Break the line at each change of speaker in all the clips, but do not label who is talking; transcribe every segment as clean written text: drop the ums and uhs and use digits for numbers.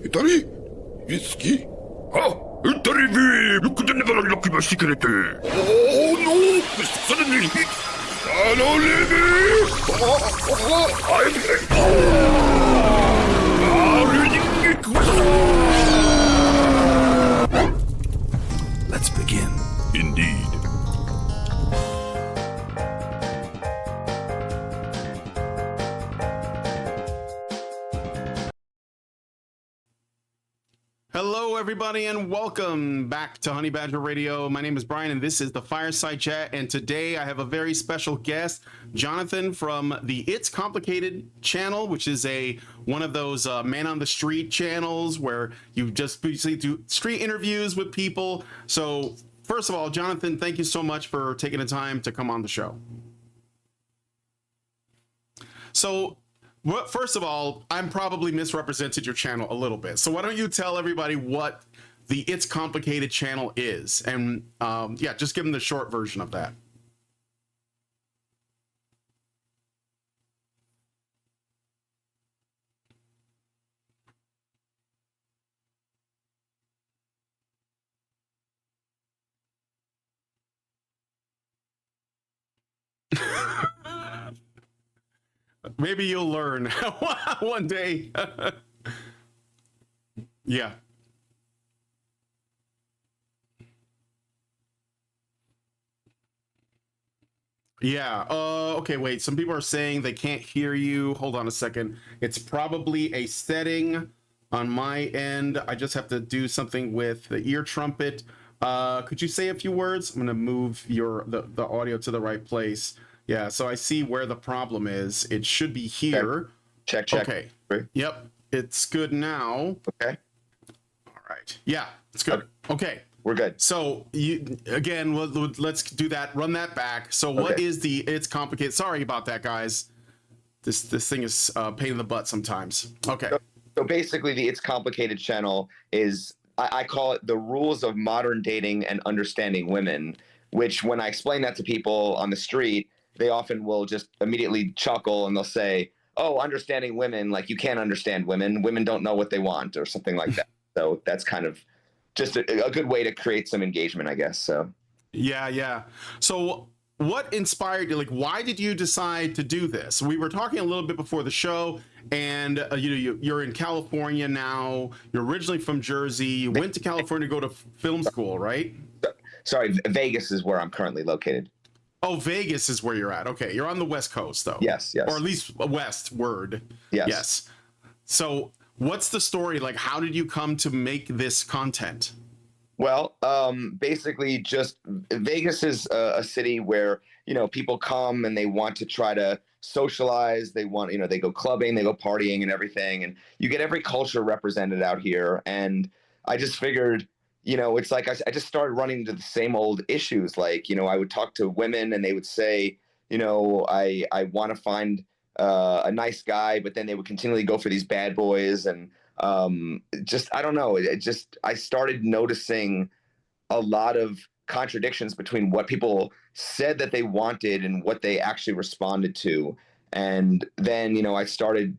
Italy? Whiskey? Ah, Italy! Look at the never lucky my secret. Oh no! Suddenly hit! Hello, Libby! Let's begin. Indeed.
Hello, everybody, and welcome back to Honey Badger Radio. My name is Brian, and this is the Fireside Chat. And today I have a very special guest, Jonathan from the It's Complicated channel, which is one of those man on the street channels where you just basically do street interviews with people. So, first of all, Jonathan, thank you so much for taking the time to come on the show. So, well, first of all, I'm probably misrepresented your channel a little bit. So why don't you tell everybody what the It's Complicated channel is? And yeah, just give them the short version of that. Maybe you'll learn one day. Yeah. Yeah. Okay, wait. Some people are saying they can't hear you. Hold on a second. It's probably a setting on my end. I just have to do something with the ear trumpet. Could you say a few words? I'm gonna move the audio to the right place. Yeah, so I see where the problem is. It should be here.
Check.
Okay. Yep. It's good now.
Okay.
All right. Yeah, it's good. Okay.
We're good.
So let's do that. Run that back. So what is the It's Complicated? Sorry about that, guys. This thing is a pain in the butt sometimes. Okay.
So basically the It's Complicated channel is, I call it the rules of modern dating and understanding women, which when I explain that to people on the street, they often will just immediately chuckle and they'll say, oh, understanding women, like you can't understand women. Women don't know what they want or something like that. So that's kind of just a good way to create some engagement, I guess. So
yeah. So what inspired you? Like, why did you decide to do this? We were talking a little bit before the show, and you're in California now. You're originally from Jersey. You went to California to go to film school, right?
Sorry, Vegas is where I'm currently located.
Oh, Vegas is where you're at. Okay, you're on the West Coast, though.
Yes.
Or at least westward.
Yes.
So what's the story? Like, how did you come to make this content?
Well, basically just Vegas is a city where, people come and they want to try to socialize. They want, they go clubbing, they go partying and everything. And you get every culture represented out here. And I just figured, it's like I just started running into the same old issues. Like, I would talk to women and they would say, I want to find a nice guy, but then they would continually go for these bad boys. And I don't know. I started noticing a lot of contradictions between what people said that they wanted and what they actually responded to. And then, I started,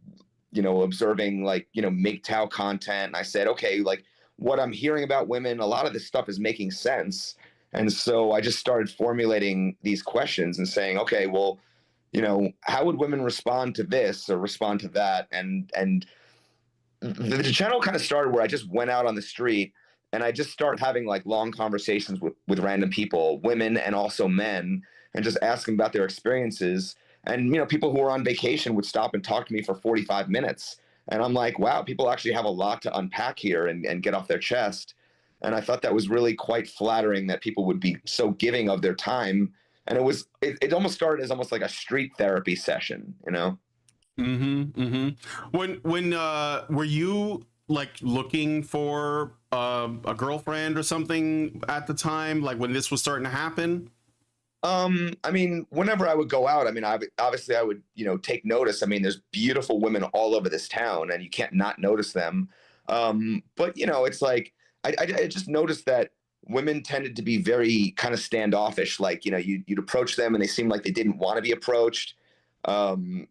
observing like, MGTOW content. And I said, okay, like what I'm hearing about women, a lot of this stuff is making sense. And so I just started formulating these questions and saying, okay, well, how would women respond to this or respond to that? And the channel kind of started where I just went out on the street and I just started having like long conversations with random people, women and also men, and just ask them about their experiences. And, people who were on vacation would stop and talk to me for 45 minutes. And I'm like, wow, people actually have a lot to unpack here and get off their chest. And I thought that was really quite flattering that people would be so giving of their time. And it almost started as almost like a street therapy session,
When were you like looking for a girlfriend or something at the time, like when this was starting to happen?
I mean, whenever I would go out, I mean, obviously I would, take notice. I mean, there's beautiful women all over this town and you can't not notice them. But it's like, I just noticed that women tended to be very kind of standoffish. Like, you'd approach them and they seemed like they didn't want to be approached. And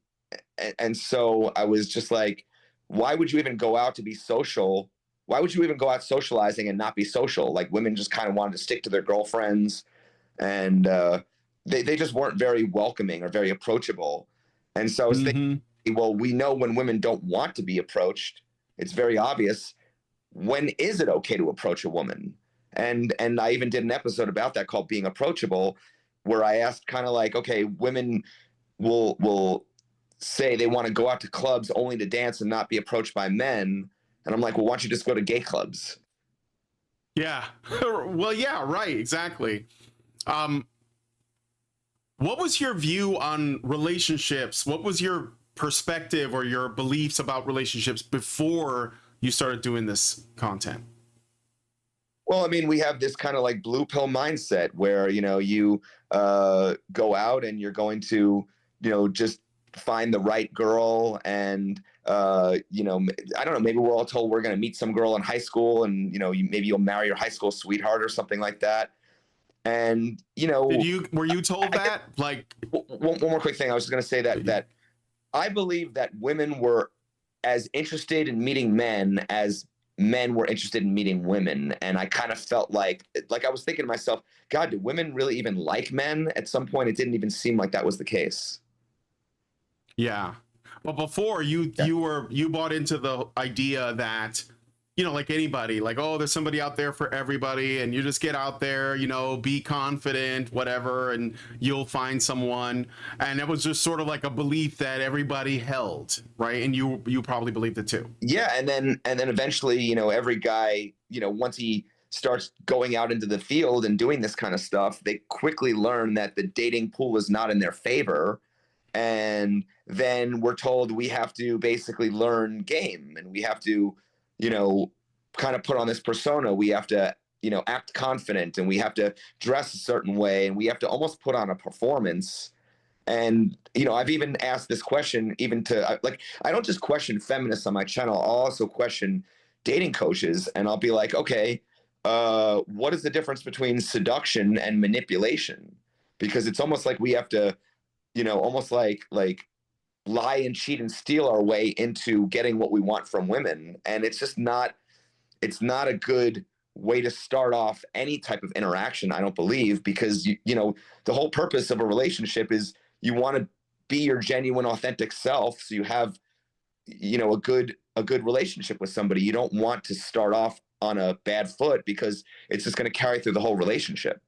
so I was just like, why would you even go out to be social? Why would you even go out socializing and not be social? Like, women just kind of wanted to stick to their girlfriends, and they just weren't very welcoming or very approachable. And so I was thinking, well, we know when women don't want to be approached, it's very obvious. When is it okay to approach a woman? And I even did an episode about that called Being Approachable, where I asked kind of like, okay, women will say they want to go out to clubs only to dance and not be approached by men. And I'm like, well, why don't you just go to gay clubs?
Yeah. Well, yeah, right. Exactly. What was your view on relationships? What was your perspective or your beliefs about relationships before you started doing this content?
Well, I mean, we have this kind of like blue pill mindset where, you go out and you're going to, just find the right girl. And, I don't know, maybe we're all told we're going to meet some girl in high school and, maybe you'll marry your high school sweetheart or something like that. And,
were you told that? Like,
one more quick thing. I was just going to say that I believe that women were as interested in meeting men as men were interested in meeting women. And I kind of felt like I was thinking to myself, God, do women really even like men? At some point, it didn't even seem like that was the case.
Yeah. But before you bought into the idea that, like anybody, like, oh, there's somebody out there for everybody, and you just get out there, be confident, whatever, and you'll find someone. And it was just sort of like a belief that everybody held, right? And you probably believed it too.
Yeah, and then eventually, every guy, once he starts going out into the field and doing this kind of stuff, they quickly learn that the dating pool is not in their favor. And then we're told we have to basically learn game, and we have to, kind of put on this persona. We have to, act confident, and we have to dress a certain way, and we have to almost put on a performance. And, I've even asked this question even to I don't just question feminists on my channel. I'll also question dating coaches, and I'll be like, okay, what is the difference between seduction and manipulation? Because it's almost like we have to, almost like lie and cheat and steal our way into getting what we want from women. And it's just not a good way to start off any type of interaction, I don't believe, because the whole purpose of a relationship is you want to be your genuine, authentic self. So you have, a good relationship with somebody. You don't want to start off on a bad foot, because it's just going to carry through the whole relationship.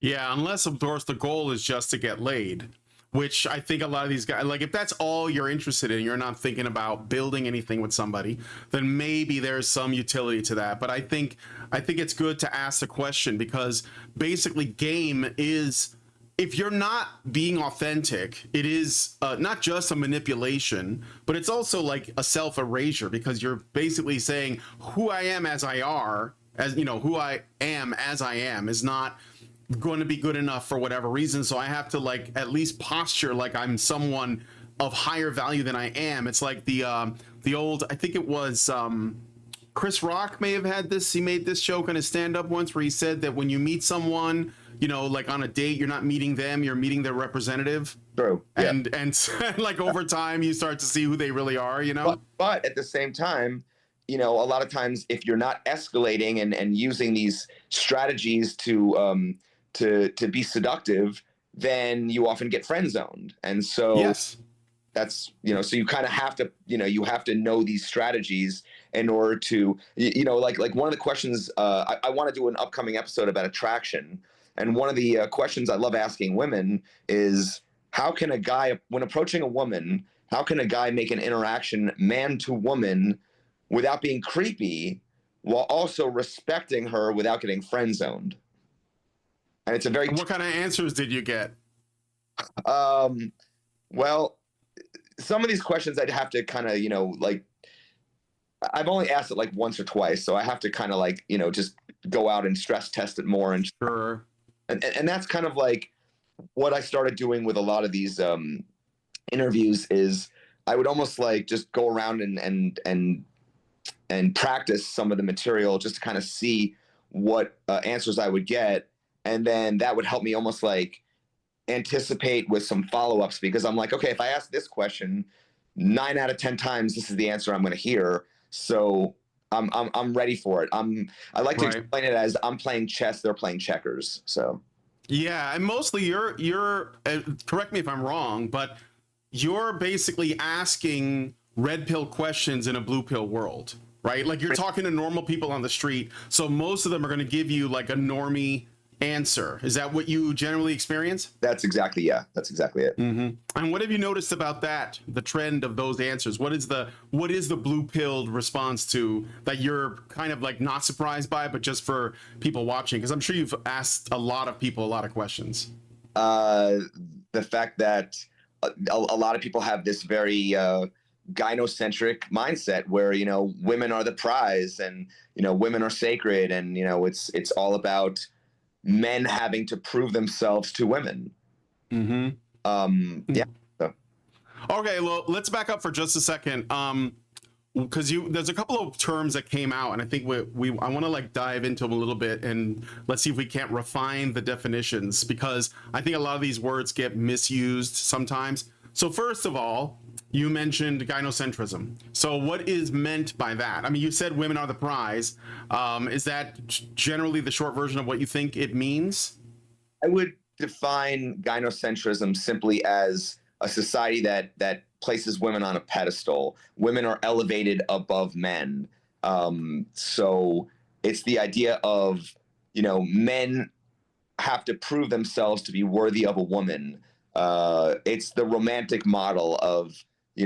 Yeah, unless of course the goal is just to get laid, which I think a lot of these guys, like, if that's all you're interested in, you're not thinking about building anything with somebody, then maybe there's some utility to that. But I think it's good to ask the question, because basically game is, if you're not being authentic, it is not just a manipulation, but it's also like a self-erasure, because you're basically saying who I am as I are, as who I am as I am is not going to be good enough for whatever reason. So I have to at least posture like I'm someone of higher value than I am. It's like the old, I think it was Chris Rock may have had this. He made this joke on his stand-up once where he said that when you meet someone, like on a date, you're not meeting them, you're meeting their representative.
True. Yeah.
And like over time, you start to see who they really are,
But at the same time, a lot of times if you're not escalating and using these strategies to be seductive, then you often get friend zoned. And so
yes,
that's, so you kind of have to, you have to know these strategies in order to, like one of the questions, I want to do an upcoming episode about attraction. And one of the questions I love asking women is, how can a guy, when approaching a woman, how can a guy make an interaction man to woman without being creepy, while also respecting her without getting friend zoned? And it's a very...
What kind of answers did you get?
Well, some of these questions I'd have to kind of, I've only asked it once or twice, so I have to kind of just go out and stress test it more. And
sure.
And that's kind of what I started doing with a lot of these interviews is I would almost just go around and practice some of the material just to kind of see what answers I would get. And then that would help me almost anticipate with some follow-ups, because I'm like, okay, if I ask this question, 9 out of 10 times this is the answer I'm going to hear. So I'm ready for it. I like to explain it as I'm playing chess, they're playing checkers. So
yeah, and mostly you're correct me if I'm wrong, but you're basically asking red pill questions in a blue pill world, right? Like you're talking to normal people on the street, so most of them are going to give you like a normie answer. Is that what you generally experience?
That's exactly it.
And what have you noticed about that, the trend of those answers? What is the blue pilled response to that you're kind of like not surprised by, but just for people watching? Because I'm sure you've asked a lot of people a lot of questions.
The fact that a lot of people have this very gynocentric mindset where, you know, women are the prize and, you know, women are sacred, and, you know, it's all about men having to prove themselves to women. Yeah. So.
Okay, well, let's back up for just a second. Because there's a couple of terms that came out, and I think I want to like dive into them a little bit, and let's see if we can't refine the definitions, because I think a lot of these words get misused sometimes. So first of all, you mentioned gynocentrism. So what is meant by that? I mean, you said women are the prize. Is that generally the short version of what you think it means?
I would define gynocentrism simply as a society that places women on a pedestal. Women are elevated above men. So it's the idea of, you know, men have to prove themselves to be worthy of a woman. It's the romantic model of, we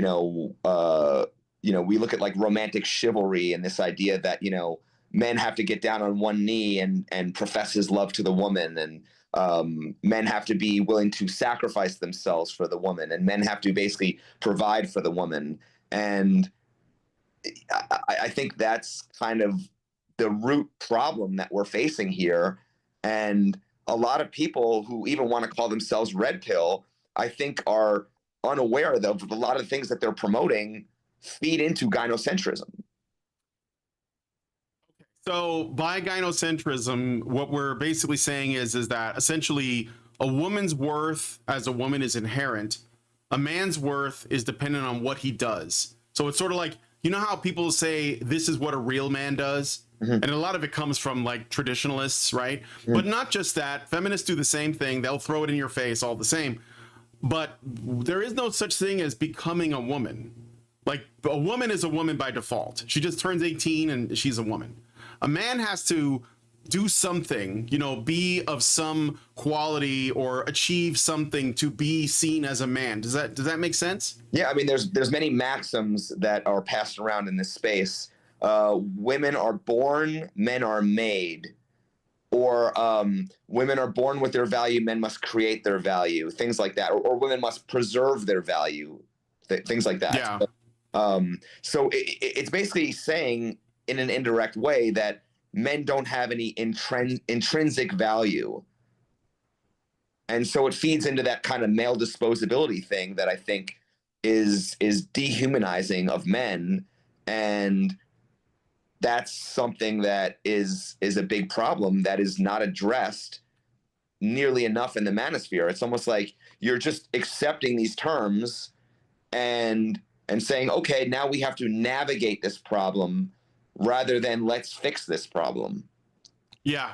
look at like romantic chivalry and this idea that, you know, men have to get down on one knee and profess his love to the woman, and men have to be willing to sacrifice themselves for the woman, and men have to basically provide for the woman. And I think that's kind of the root problem that we're facing here. And a lot of people who even want to call themselves red pill, I think, are unaware of a lot of things that they're promoting feed into gynocentrism.
So by gynocentrism, what we're basically saying is that essentially a woman's worth as a woman is inherent. A man's worth is dependent on what he does. So it's sort of like, you know how people say this is what a real man does? And a lot of it comes from like traditionalists, right? But not just that. Feminists do the same thing. They'll throw it in your face all the same. But there is no such thing as becoming a woman. Like a woman is a woman by default. She just turns 18 and she's a woman. A man has to do something, you know, be of some quality or achieve something to be seen as a man. Does that make sense?
Yeah, I mean, there's many maxims that are passed around in this space. Women are born, men are made, or women are born with their value, men must create their value, things like that, or women must preserve their value, things like that.
Yeah.
So it's basically saying in an indirect way that men don't have any intrinsic value. And so it feeds into that kind of male disposability thing that I think is dehumanizing of men. And that's something that is a big problem that is not addressed nearly enough in the manosphere. It's almost like you're just accepting these terms and saying, okay, now we have to navigate this problem rather than let's fix this problem.
Yeah.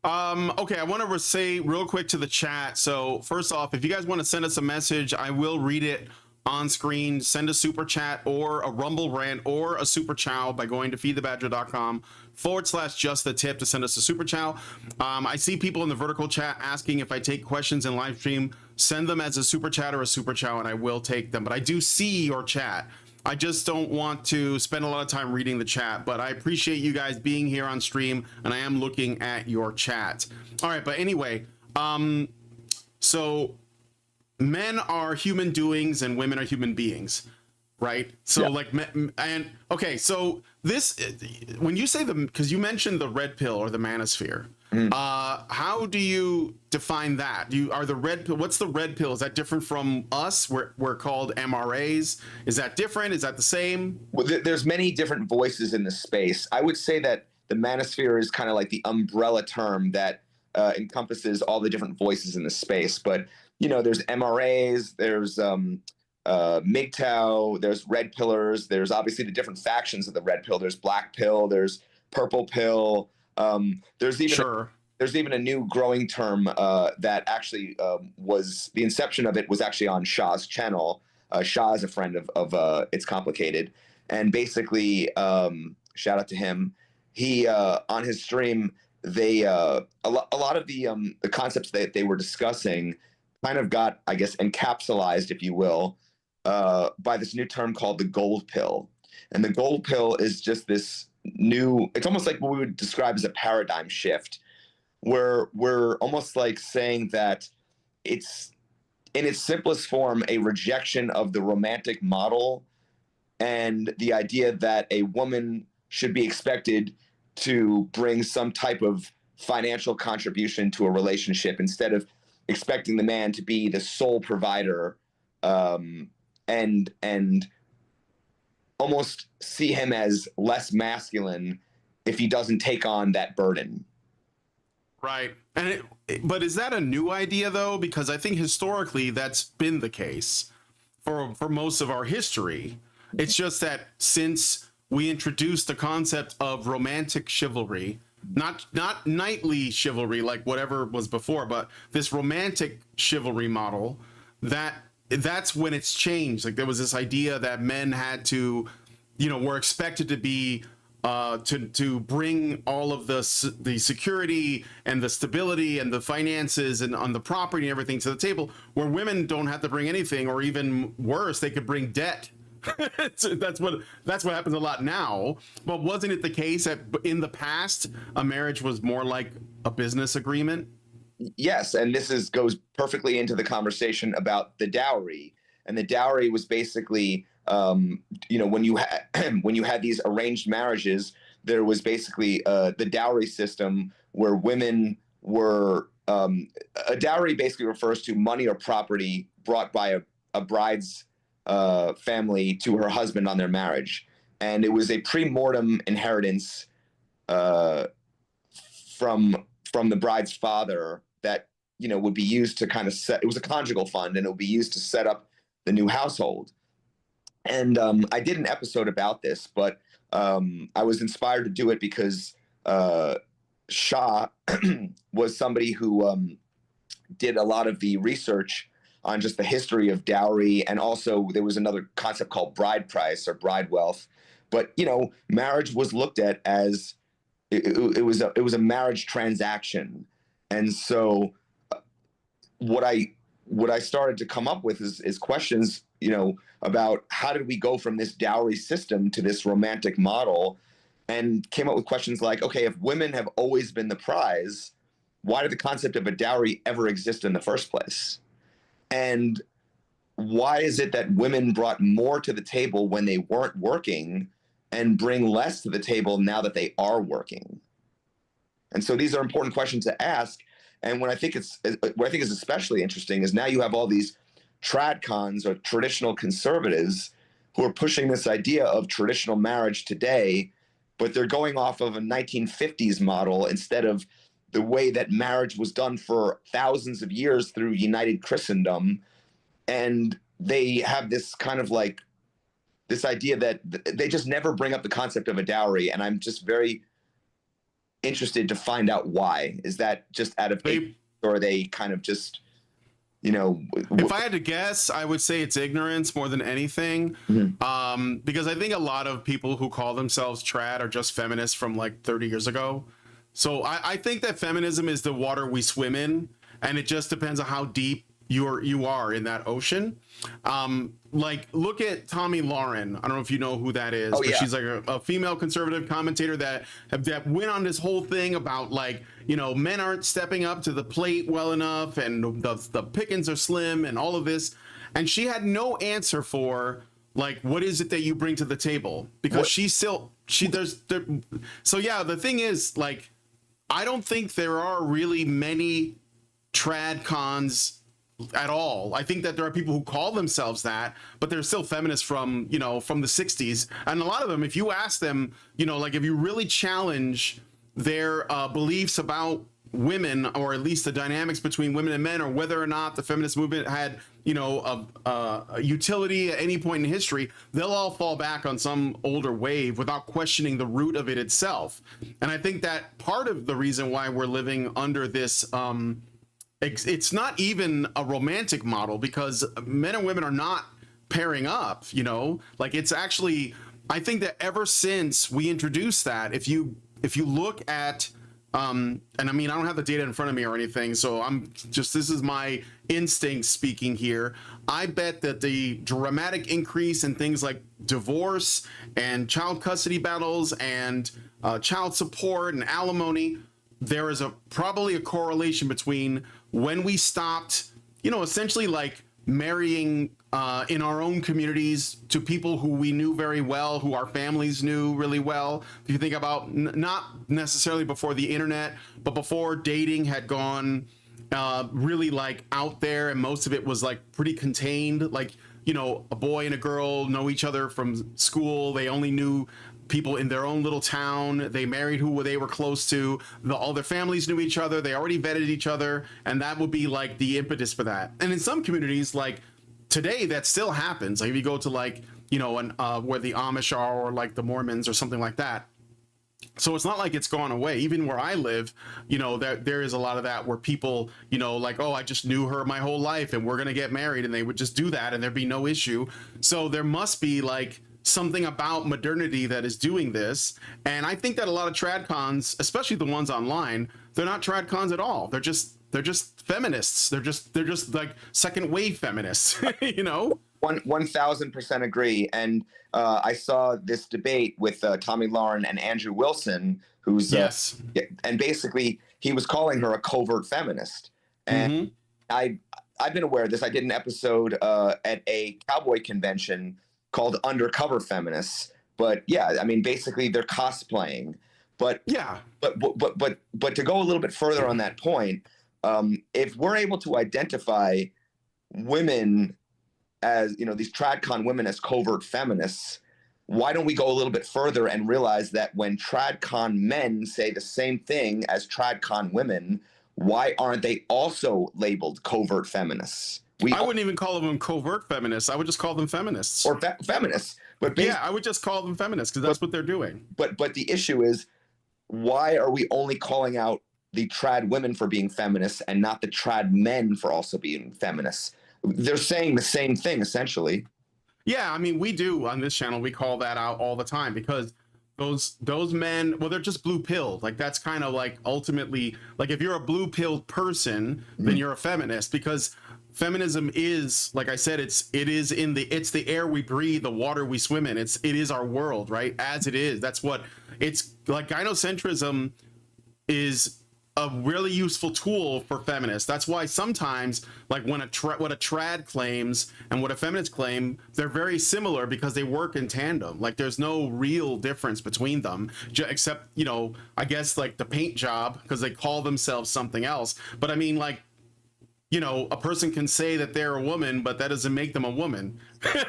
Okay, I want to say real quick to the chat. So first off, if you guys want to send us a message, I will read it on screen. Send a super chat or a Rumble rant or a super chow by going to feedthebadger.com/just the tip to send us a super chow. I see people in the vertical chat asking if I take questions in live stream. Send them as a super chat or a super chow and I will take them. But I do see your chat. I just don't want to spend a lot of time reading the chat, but I appreciate you guys being here on stream and I am looking at your chat. All right, but anyway, so men are human doings and women are human beings, right? So okay, so this, when you say because you mentioned the red pill or the manosphere, how do you define that? What's the red pill? Is that different from us? We're called MRAs. Is that different? Is that the same?
Well, there's many different voices in the space. I would say that the manosphere is kind of like the umbrella term that encompasses all the different voices in the space. But, you know, there's MRAs, there's MGTOW, there's red pillars, there's obviously the different factions of the red pill. There's black pill, there's purple pill. There's even
Sure.
there's even a new growing term that actually was the inception of it was actually on Shah's channel. Shah is a friend of It's Complicated, and basically shout out to him. He on his stream, they a lot of the concepts that they were discussing kind of got, I guess, encapsulated, if you will, by this new term called the gold pill. And the gold pill is just this new, it's almost like what we would describe as a paradigm shift, where we're almost like saying that it's, in its simplest form, a rejection of the romantic model and the idea that a woman should be expected to bring some type of financial contribution to a relationship instead of expecting the man to be the sole provider, and almost see him as less masculine if he doesn't take on that burden.
Right. And but is that a new idea though? Because I think historically that's been the case for most of our history. It's just that since we introduced the concept of romantic chivalry, not knightly chivalry like whatever was before, but this romantic chivalry model, that's when it's changed. Like there was this idea that men had to, were expected to be to bring all of the security and the stability and the finances and on the property and everything to the table, where women don't have to bring anything, or even worse, they could bring debt. That's what happens a lot now. But wasn't it the case that in the past a marriage was more like a business agreement?
Yes, and this goes perfectly into the conversation about the dowry. And the dowry was basically, when you had these arranged marriages, there was basically the dowry system where women were a dowry basically refers to money or property brought by a bride's family to her husband on their marriage, and it was a pre-mortem inheritance from the bride's father that would be used to kind of set. It was a conjugal fund, and it would be used to set up the new household. And I did an episode about this, but I was inspired to do it because Shah was somebody who did a lot of the research on just the history of dowry, and also there was another concept called bride price or bride wealth. But marriage was looked at as it was a marriage transaction, and so what I started to come up with is questions about how did we go from this dowry system to this romantic model, and came up with questions like, okay, if women have always been the prize, why did the concept of a dowry ever exist in the first place? And why is it that women brought more to the table when they weren't working and bring less to the table now that they are working? And so these are important questions to ask. And what I think is especially interesting is now you have all these tradcons or traditional conservatives who are pushing this idea of traditional marriage today, but they're going off of a 1950s model instead of the way that marriage was done for thousands of years through United Christendom. And they have this kind of like this idea that they just never bring up the concept of a dowry. And I'm just very interested to find out why. Is that just out of ignorance, or are they kind of just,
if I had to guess, I would say it's ignorance more than anything. Mm-hmm. Because I think a lot of people who call themselves trad are just feminists from like 30 years ago. So I think that feminism is the water we swim in, and it just depends on how deep you are in that ocean. Like look at Tomi Lahren. I don't know if you know who that is, but she's like a female conservative commentator that went on this whole thing about like, men aren't stepping up to the plate well enough, and the pickings are slim and all of this. And she had no answer for like, what is it that you bring to the table? Because so yeah, the thing is like, I don't think there are really many trad cons at all. I think that there are people who call themselves that, but they're still feminists from the 60s. And a lot of them, if you ask them, like if you really challenge their beliefs about women, or at least the dynamics between women and men, or whether or not the feminist movement had, you know, a utility at any point in history, they'll all fall back on some older wave without questioning the root of it itself. And I think that part of the reason why we're living under this, it's not even a romantic model, because men and women are not pairing up, you know, like it's actually, I think that ever since we introduced that, if you look at, and I mean, I don't have the data in front of me or anything, so this is my instinct speaking here. I bet that the dramatic increase in things like divorce and child custody battles and child support and alimony, there is probably a correlation between when we stopped, you know, essentially like marrying in our own communities to people who we knew very well, who our families knew really well. If you think about not necessarily before the internet, but before dating had gone really like out there, and most of it was like pretty contained. Like, you know, a boy and a girl know each other from school. They only knew people in their own little town. They married who they were close to. All their families knew each other. They already vetted each other, and that would be like the impetus for that. And in some communities, like today, that still happens. Like if you go to like, you know, where the Amish are, or like the Mormons or something like that. So it's not like it's gone away. Even where I live, you know, there is a lot of that where people, you know, like, oh, I just knew her my whole life and we're going to get married, and they would just do that and there'd be no issue. So there must be like something about modernity that is doing this. And I think that a lot of tradcons, especially the ones online, they're not tradcons at all. They're just feminists. They're just like second wave feminists, you know?
1000% agree. And I saw this debate with Tommy Lauren and Andrew Wilson, who's
yes,
and basically he was calling her a covert feminist. And I've been aware of this. I did an episode at a cowboy convention called Undercover Feminists. But yeah, I mean, basically they're cosplaying. But yeah, but to go a little bit further on that point, if we're able to identify women as, you know, these tradcon women as covert feminists, why don't we go a little bit further and realize that when tradcon men say the same thing as tradcon women, why aren't they also labeled covert feminists?
I wouldn't even call them covert feminists. I would just call them feminists.
Or feminists. But
yeah, I would just call them feminists because that's what they're doing.
But the issue is, why are we only calling out the trad women for being feminists and not the trad men for also being feminists? They're saying the same thing, essentially.
Yeah, I mean, we do on this channel. We call that out all the time because those men, well, they're just blue-pilled. Like, that's kind of like ultimately, like if you're a blue-pilled person, then you're a feminist, because feminism is, like I said, it's the air we breathe, the water we swim in. It is our world, right? As it is. That's what it's like. Gynocentrism is a really useful tool for feminists. That's why sometimes, like when what a trad claims and what a feminist claim, they're very similar because they work in tandem. Like there's no real difference between them, except, you know, I guess like the paint job, because they call themselves something else. But I mean, like, you know, a person can say that they're a woman, but that doesn't make them a woman.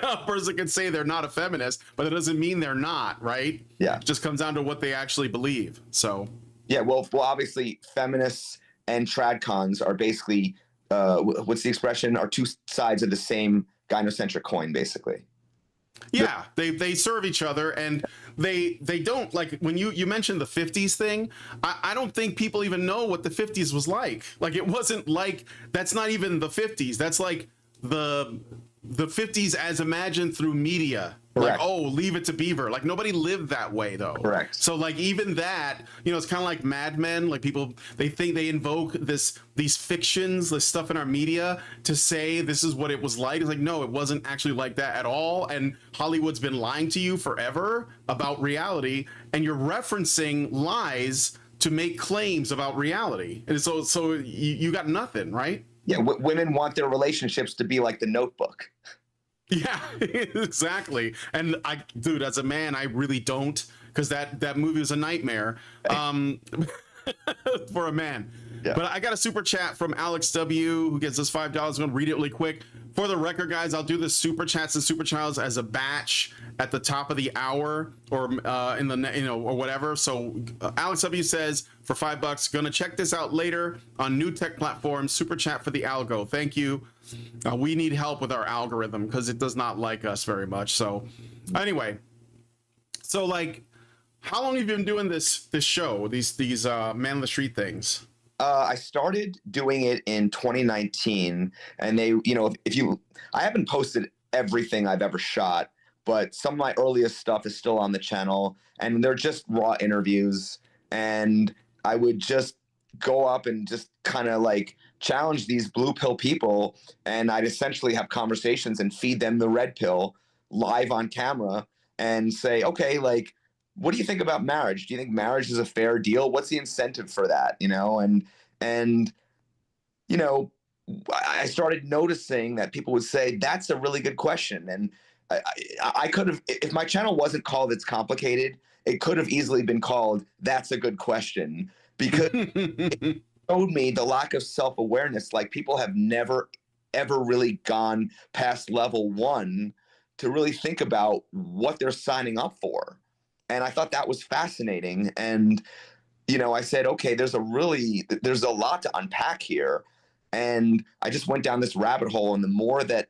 A person can say they're not a feminist, but that doesn't mean they're not, right?
Yeah.
It just comes down to what they actually believe. So
yeah, well, obviously, feminists and tradcons are basically, what's the expression? Are two sides of the same gynocentric coin, basically.
Yeah, they serve each other, and they don't, like when you mentioned the 50s thing, I don't think people even know what the 50s was like. Like it wasn't like, that's not even the 50s. That's like the 50s as imagined through media.
Correct.
Like, oh, Leave It to Beaver. Like nobody lived that way though.
Correct.
So like even that, you know, it's kind of like Mad Men. Like people, they think they invoke these fictions, this stuff in our media to say this is what it was like. It's like, no, it wasn't actually like that at all. And Hollywood's been lying to you forever about reality, and you're referencing lies to make claims about reality. And so you got nothing, right?
Yeah, women want their relationships to be like The Notebook.
Yeah, exactly. And dude, as a man, I really don't, because that movie was a nightmare for a man. Yeah. But I got a super chat from Alex W, who gets us $5. I'm gonna read it really quick. for the record, guys, I'll do the super chats and super chats as a batch at the top of the hour, or in the or whatever. So Alex W says for $5, gonna check this out later on new tech platforms. Super chat for the algo. Thank you. We need help with our algorithm because it does not like us very much. So anyway, so like, how long have you been doing this show? These man on the street things?
I started doing it in 2019, and I haven't posted everything I've ever shot, but some of my earliest stuff is still on the channel, and they're just raw interviews. And I would just go up and just kind of like challenge these blue pill people, and I'd essentially have conversations and feed them the red pill live on camera and say, okay, like, what do you think about marriage? Do you think marriage is a fair deal? What's the incentive for that? And I started noticing that people would say, that's a really good question. And I could have, if my channel wasn't called It's Complicated, it could have easily been called That's a Good Question, because it showed me the lack of self-awareness. Like, people have never, ever really gone past level 1 to really think about what they're signing up for. And I thought that was fascinating. And, I said, okay, there's a lot to unpack here. And I just went down this rabbit hole. And the more that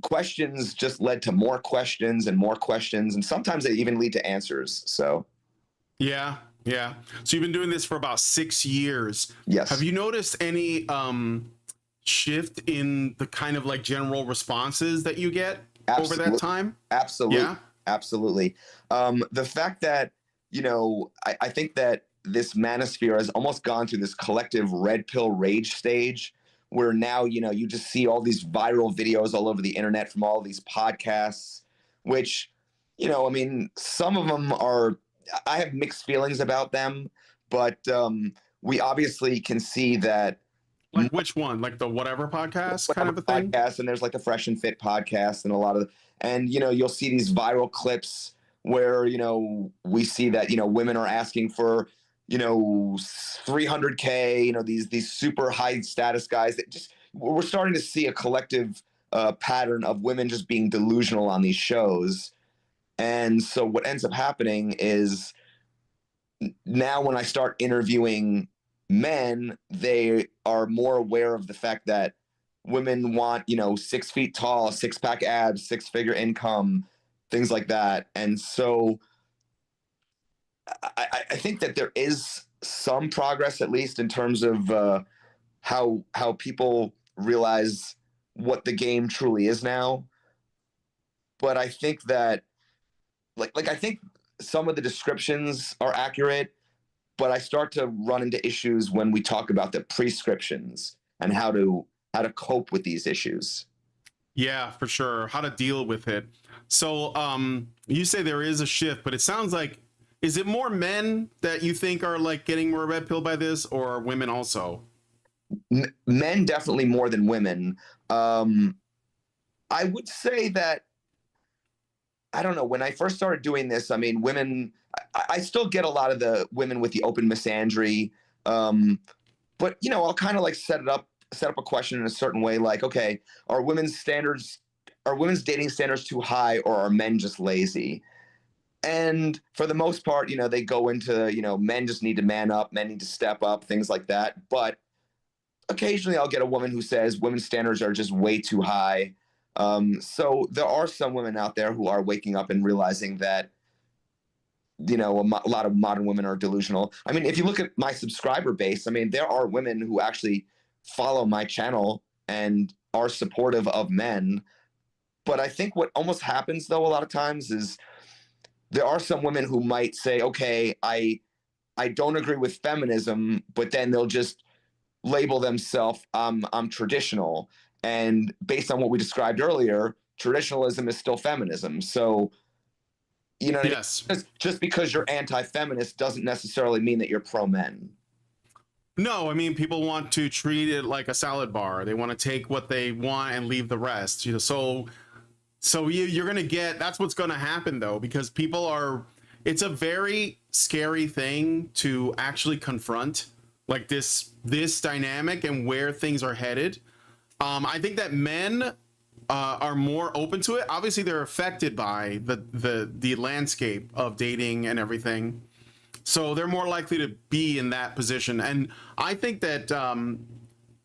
questions just led to more questions and more questions. And sometimes they even lead to answers. So.
Yeah. Yeah. So you've been doing this for about 6 years.
Yes.
Have you noticed any shift in the kind of like general responses that you get over that time?
Absolutely.
Yeah.
Absolutely. The fact that, I think that this manosphere has almost gone through this collective red pill rage stage where now, you just see all these viral videos all over the internet from all these podcasts, which, some of them I have mixed feelings about them, but we obviously can see that.
Like which one? Like the whatever podcast kind of a thing?
Podcast, and there's like the Fresh and Fit podcast and a lot of, and you'll see these viral clips where we see that women are asking for 300K, these super high status guys that just, we're starting to see a collective pattern of women just being delusional on these shows. And so what ends up happening is now when I start interviewing men, they are more aware of the fact that women want 6 feet tall, 6-pack abs, 6-figure income, things like that. And so I think that there is some progress, at least in terms of how people realize what the game truly is now. But I think that I think some of the descriptions are accurate, but I start to run into issues when we talk about the prescriptions and how to cope with these issues.
Yeah, for sure. How to deal with it. So you say there is a shift, but it sounds like, is it more men that you think are like getting more red pill by this, or women also?
Men definitely more than women. I would say that, I don't know, when I first started doing this, women, I still get a lot of the women with the open misandry, but I'll kind of like set up a question in a certain way, like, okay, are women's dating standards too high, or are men just lazy? And for the most part, they go into, men just need to man up, men need to step up, things like that. But occasionally I'll get a woman who says women's standards are just way too high. So there are some women out there who are waking up and realizing that, a lot of modern women are delusional. If you look at my subscriber base, there are women who actually follow my channel and are supportive of men. But I think what almost happens, though, a lot of times is there are some women who might say, okay, I don't agree with feminism, but then they'll just label themselves, I'm traditional. And based on what we described earlier, traditionalism is still feminism. So,
yes.
Just because you're anti-feminist doesn't necessarily mean that you're pro-men.
No, people want to treat it like a salad bar. They want to take what they want and leave the rest. So you're going to get, that's what's going to happen though, because it's a very scary thing to actually confront, like this dynamic and where things are headed. I think that men are more open to it. Obviously, they're affected by the landscape of dating and everything, so they're more likely to be in that position. And I think that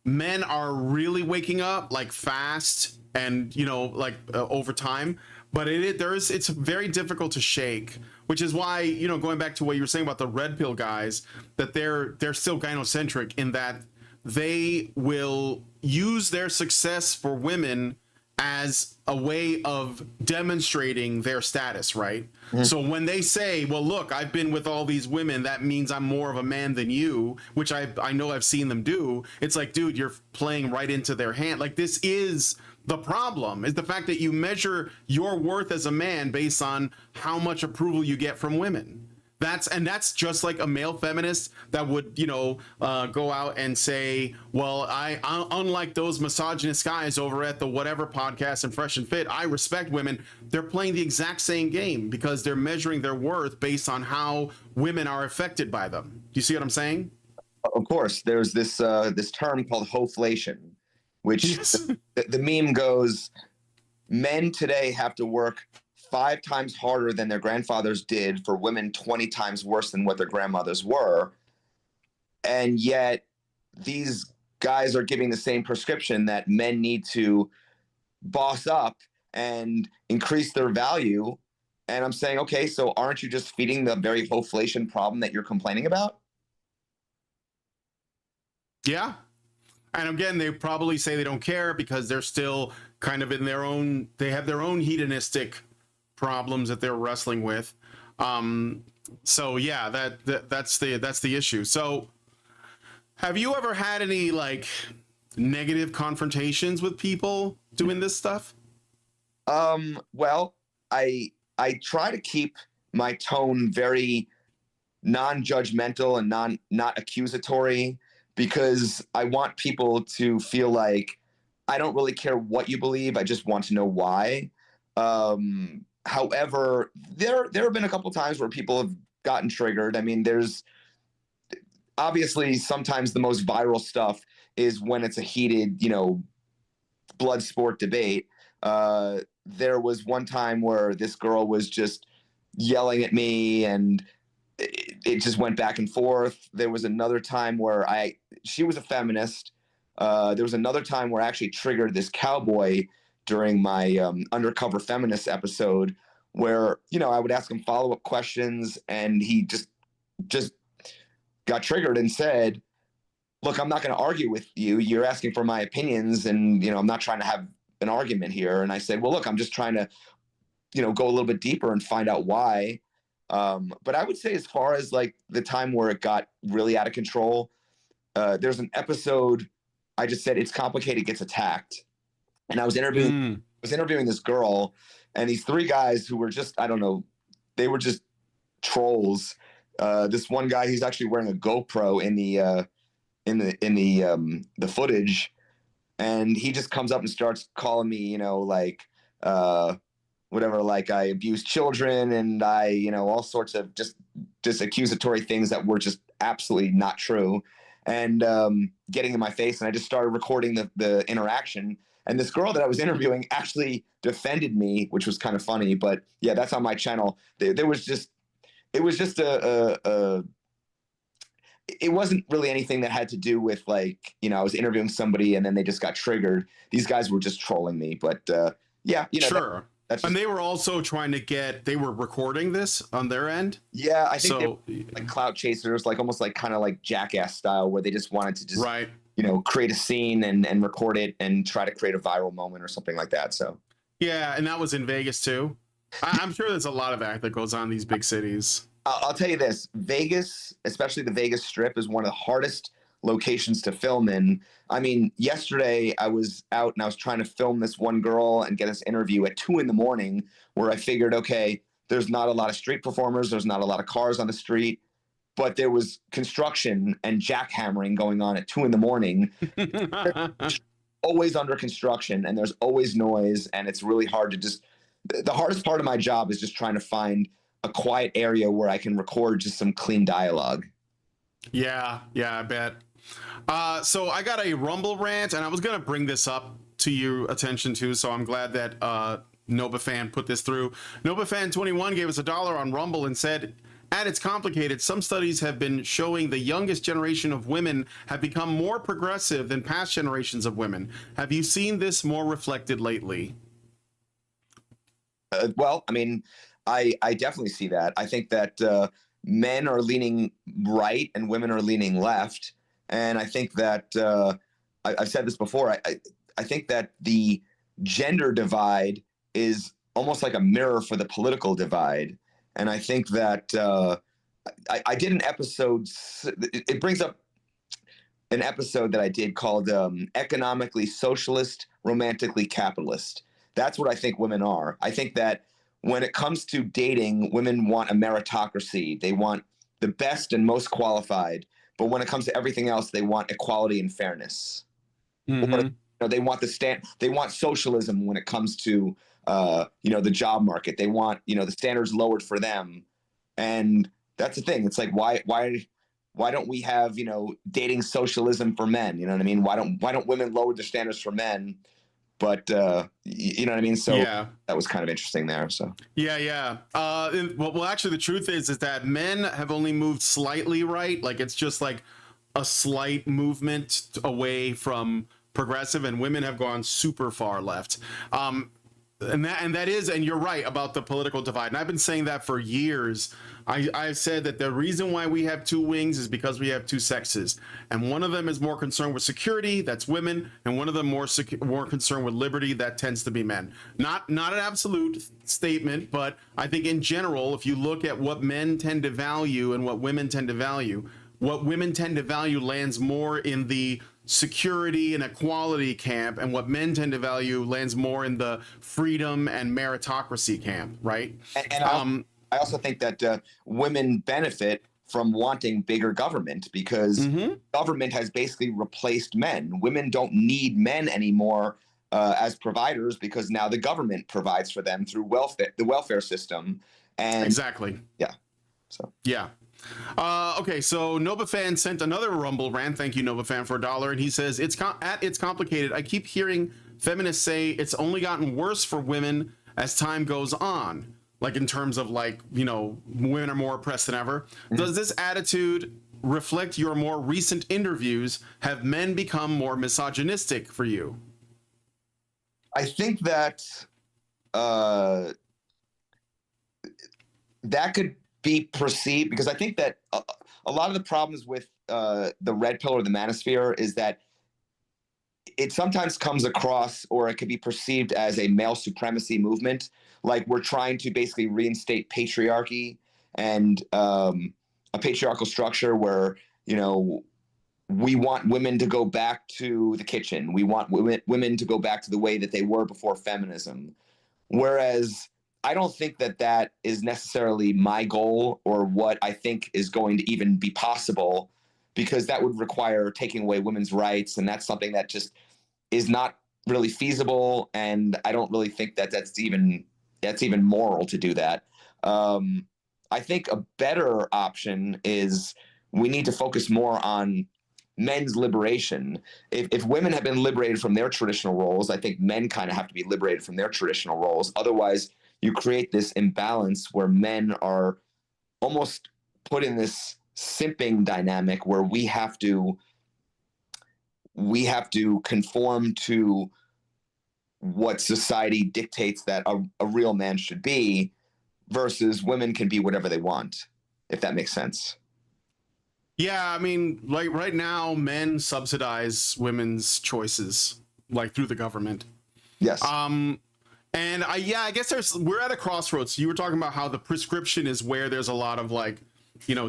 men are really waking up like fast, and like over time. But it's very difficult to shake, which is why going back to what you were saying about the red pill guys, that they're still gynocentric in that they will use their success for women as a way of demonstrating their status, right? Mm-hmm. So when they say, well, look, I've been with all these women, that means I'm more of a man than you, which I know I've seen them do. It's like, dude, you're playing right into their hand. Like, this is the problem, is the fact that you measure your worth as a man based on how much approval you get from women. That's just like a male feminist that would, go out and say, well, I unlike those misogynist guys over at the whatever podcast and Fresh and Fit, I respect women. They're playing the exact same game because they're measuring their worth based on how women are affected by them. Do you see what I'm saying?
Of course, there's this term called hoflation, which the meme goes, men today have to work 5 times harder than their grandfathers did for women 20 times worse than what their grandmothers were. And yet these guys are giving the same prescription that men need to boss up and increase their value. And I'm saying, okay, so aren't you just feeding the very hoflation problem that you're complaining about?
Yeah. And again, they probably say they don't care because they're still kind of in they have their own hedonistic problems that they're wrestling with. So yeah, that's the issue. So have you ever had any like negative confrontations with people doing this stuff?
Well, I try to keep my tone very non-judgmental and not accusatory, because I want people to feel like I don't really care what you believe. I just want to know why. However, there have been a couple times where people have gotten triggered. I mean, there's obviously sometimes the most viral stuff is when it's a heated, blood sport debate. There was one time where this girl was just yelling at me and it just went back and forth. There was another time where she was a feminist. There was another time where I actually triggered this cowboy during my undercover feminist episode, where I would ask him follow-up questions, and he just got triggered and said, look, I'm not going to argue with you. You're asking for my opinions, and I'm not trying to have an argument here. And I said, well, look, I'm just trying to go a little bit deeper and find out why. But I would say, as far as like the time where it got really out of control, there's an episode I just said, it's complicated, gets attacked. And I was interviewing this girl, and these 3 guys who were just, I don't know, they were just trolls. This one guy, he's actually wearing a GoPro in the footage, and he just comes up and starts calling me, whatever, like I abuse children, and I, all sorts of just accusatory things that were just absolutely not true, and getting in my face. And I just started recording the interaction. And this girl that I was interviewing actually defended me, which was kind of funny. But yeah, that's on my channel. It wasn't really anything that had to do with like, I was interviewing somebody and then they just got triggered. These guys were just trolling me. But yeah,
sure.
That's
and they were also trying to they were recording this on their end.
Yeah, I think they were like clout chasers, like almost like kind of like Jackass style, where they just wanted to just
right.
Create a scene and record it and try to create a viral moment or something like that. So
yeah, and that was in Vegas too. I'm sure there's a lot of act that goes on in these big cities.
I'll tell you this: Vegas, especially the Vegas Strip, is one of the hardest locations to film in. I mean, yesterday I was out and I was trying to film this one girl and get this interview at 2 a.m, where I figured, okay, there's not a lot of street performers, there's not a lot of cars on the street, but there was construction and jackhammering going on at 2 a.m. Always under construction, and there's always noise, and it's really hard to just. The hardest part of my job is just trying to find a quiet area where I can record just some clean dialogue.
Yeah, I bet. So I got a Rumble rant, and I was gonna bring this up to your attention too. So I'm glad that NobaFan put this through. NobaFan21 gave us $1 on Rumble and said, "At its complicated, some studies have been showing the youngest generation of women have become more progressive than past generations of women. Have you seen this more reflected lately?"
Well, I mean, I definitely see that. I think that men are leaning right and women are leaning left. And I think that I've said this before. I think that the gender divide is almost like a mirror for the political divide. And I think that I did an episode. It brings up an episode that I did called Economically Socialist, Romantically Capitalist. That's what I think women are. I think that when it comes to dating, women want a meritocracy. They want the best and most qualified. But when it comes to everything else, they want equality and fairness.
Mm-hmm.
Or, they want they want socialism when it comes to the job market. They want the standards lowered for them. And that's the thing. It's like why don't we have dating socialism for men? You know what I mean? Why don't women lower the standards for men? But you know what I mean? So
yeah,
that was kind of interesting there. So
yeah. Well, actually, the truth is that men have only moved slightly right. Like it's just like a slight movement away from progressive, and women have gone super far left. And you're right about the political divide. And I've been saying that for years. I've said that the reason why we have two wings is because we have two sexes, and one of them is more concerned with security, that's women, and one of them more concerned with liberty, that tends to be men. Not an absolute statement, but I think in general, if you look at what men tend to value and what women tend to value, what women tend to value lands more in the security and equality camp, and what men tend to value lands more in the freedom and meritocracy camp, right?
And I also think that women benefit from wanting bigger government because government has basically replaced men. Women don't need men anymore as providers because now the government provides for them through the welfare system. And
exactly.
Yeah. So
yeah. Okay, so NobaFan sent another Rumble rant. Thank you, NobaFan, for $1, and he says, "It's complicated. I keep hearing feminists say it's only gotten worse for women as time goes on. Like in terms of women are more oppressed than ever. Does this attitude reflect your more recent interviews? Have men become more misogynistic for you?"
I think that that could be perceived, because I think that a lot of the problems with the red pill or the manosphere is that it sometimes comes across, or it could be perceived as a male supremacy movement. Like we're trying to basically reinstate patriarchy and a patriarchal structure where, we want women to go back to the kitchen. We want women to go back to the way that they were before feminism. Whereas I don't think that is necessarily my goal or what I think is going to even be possible, because that would require taking away women's rights. And that's something that just is not really feasible. And I don't really think that that's even moral to do that. I think a better option is we need to focus more on men's liberation. If women have been liberated from their traditional roles, I think men kind of have to be liberated from their traditional roles. Otherwise, you create this imbalance where men are almost put in this simping dynamic where we have to conform to what society dictates that a real man should be, versus women can be whatever they want, if that makes sense.
Yeah, I mean, like right now, men subsidize women's choices, like through the government.
Yes.
And I guess we're at a crossroads. You were talking about how the prescription is where there's a lot of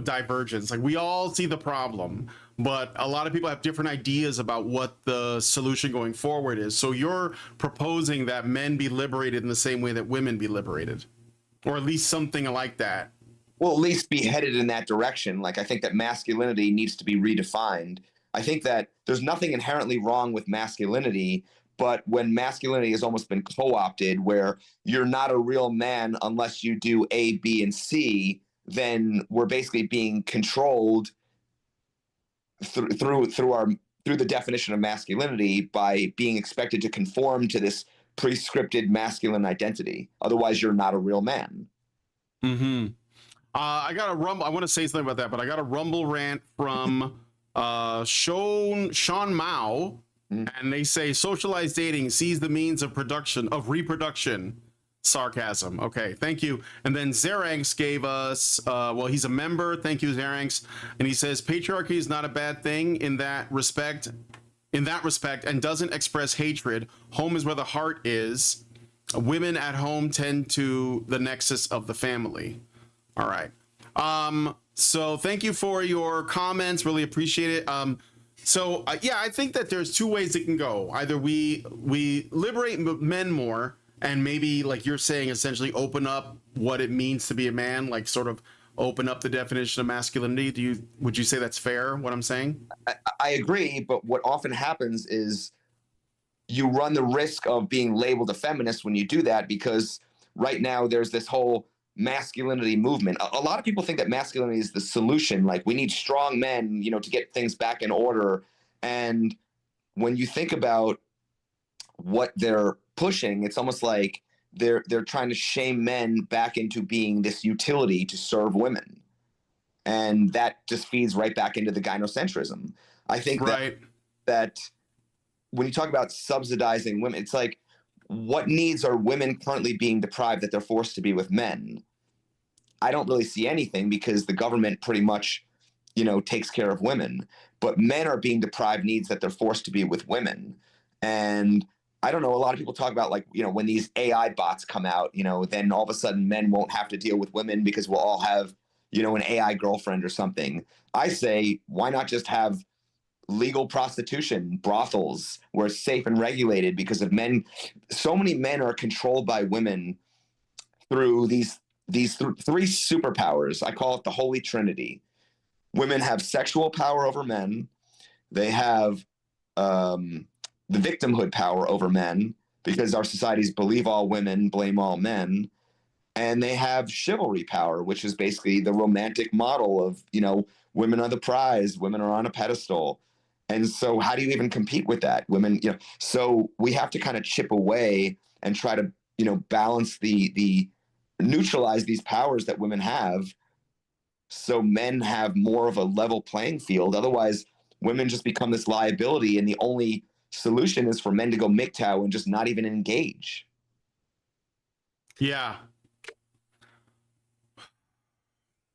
divergence. Like we all see the problem, but a lot of people have different ideas about what the solution going forward is. So you're proposing that men be liberated in the same way that women be liberated, or at least something like that.
Well, at least be headed in that direction. Like I think that masculinity needs to be redefined. I think that there's nothing inherently wrong with masculinity, but when masculinity has almost been co-opted, where you're not a real man unless you do A, B, and C, then we're basically being controlled through the definition of masculinity by being expected to conform to this prescripted masculine identity. Otherwise, you're not a real man.
Mm-hmm. I got a rumble. I want to say something about that, but I got a rumble rant from Sean Mao, and they say socialized dating sees the means of reproduction. Sarcasm. Okay, thank you. And then Zeranx gave us, well, he's a member. Thank you, Zeranx. And he says patriarchy is not a bad thing in that respect, and doesn't express hatred. Home is where the heart is. Women at home tend to the nexus of the family. All right. So thank you for your comments. Really appreciate it. Yeah, I think that there's two ways it can go. Either we liberate men more, and maybe, like you're saying, essentially open up what it means to be a man, like sort of open up the definition of masculinity. Would you say that's fair, what I'm saying?
I agree, but what often happens is you run the risk of being labeled a feminist when you do that, because right now there's this whole masculinity movement. A lot of people think that masculinity is the solution. Like, we need strong men, to get things back in order. And when you think about what they're pushing, it's almost like they're trying to shame men back into being this utility to serve women. And that just feeds right back into the gynocentrism. I think that when you talk about subsidizing women, it's like, what needs are women currently being deprived that they're forced to be with men? I don't really see anything, because the government pretty much, takes care of women. But men are being deprived needs that they're forced to be with women. And I don't know, a lot of people talk about, like, when these AI bots come out, then all of a sudden men won't have to deal with women because we'll all have, an AI girlfriend or something. I say, why not just have legal prostitution, brothels, where it's safe and regulated? Because of men, so many men are controlled by women through these three superpowers. I call it the Holy Trinity. Women have sexual power over men. They have the victimhood power over men, because our societies believe all women, blame all men. And they have chivalry power, which is basically the romantic model of, women are the prize, women are on a pedestal. And so how do you even compete with that? Women, so we have to kind of chip away and try to, balance the neutralize these powers that women have, so men have more of a level playing field. Otherwise, women just become this liability, and the only solution is for men to go MGTOW and just not even engage.
Yeah.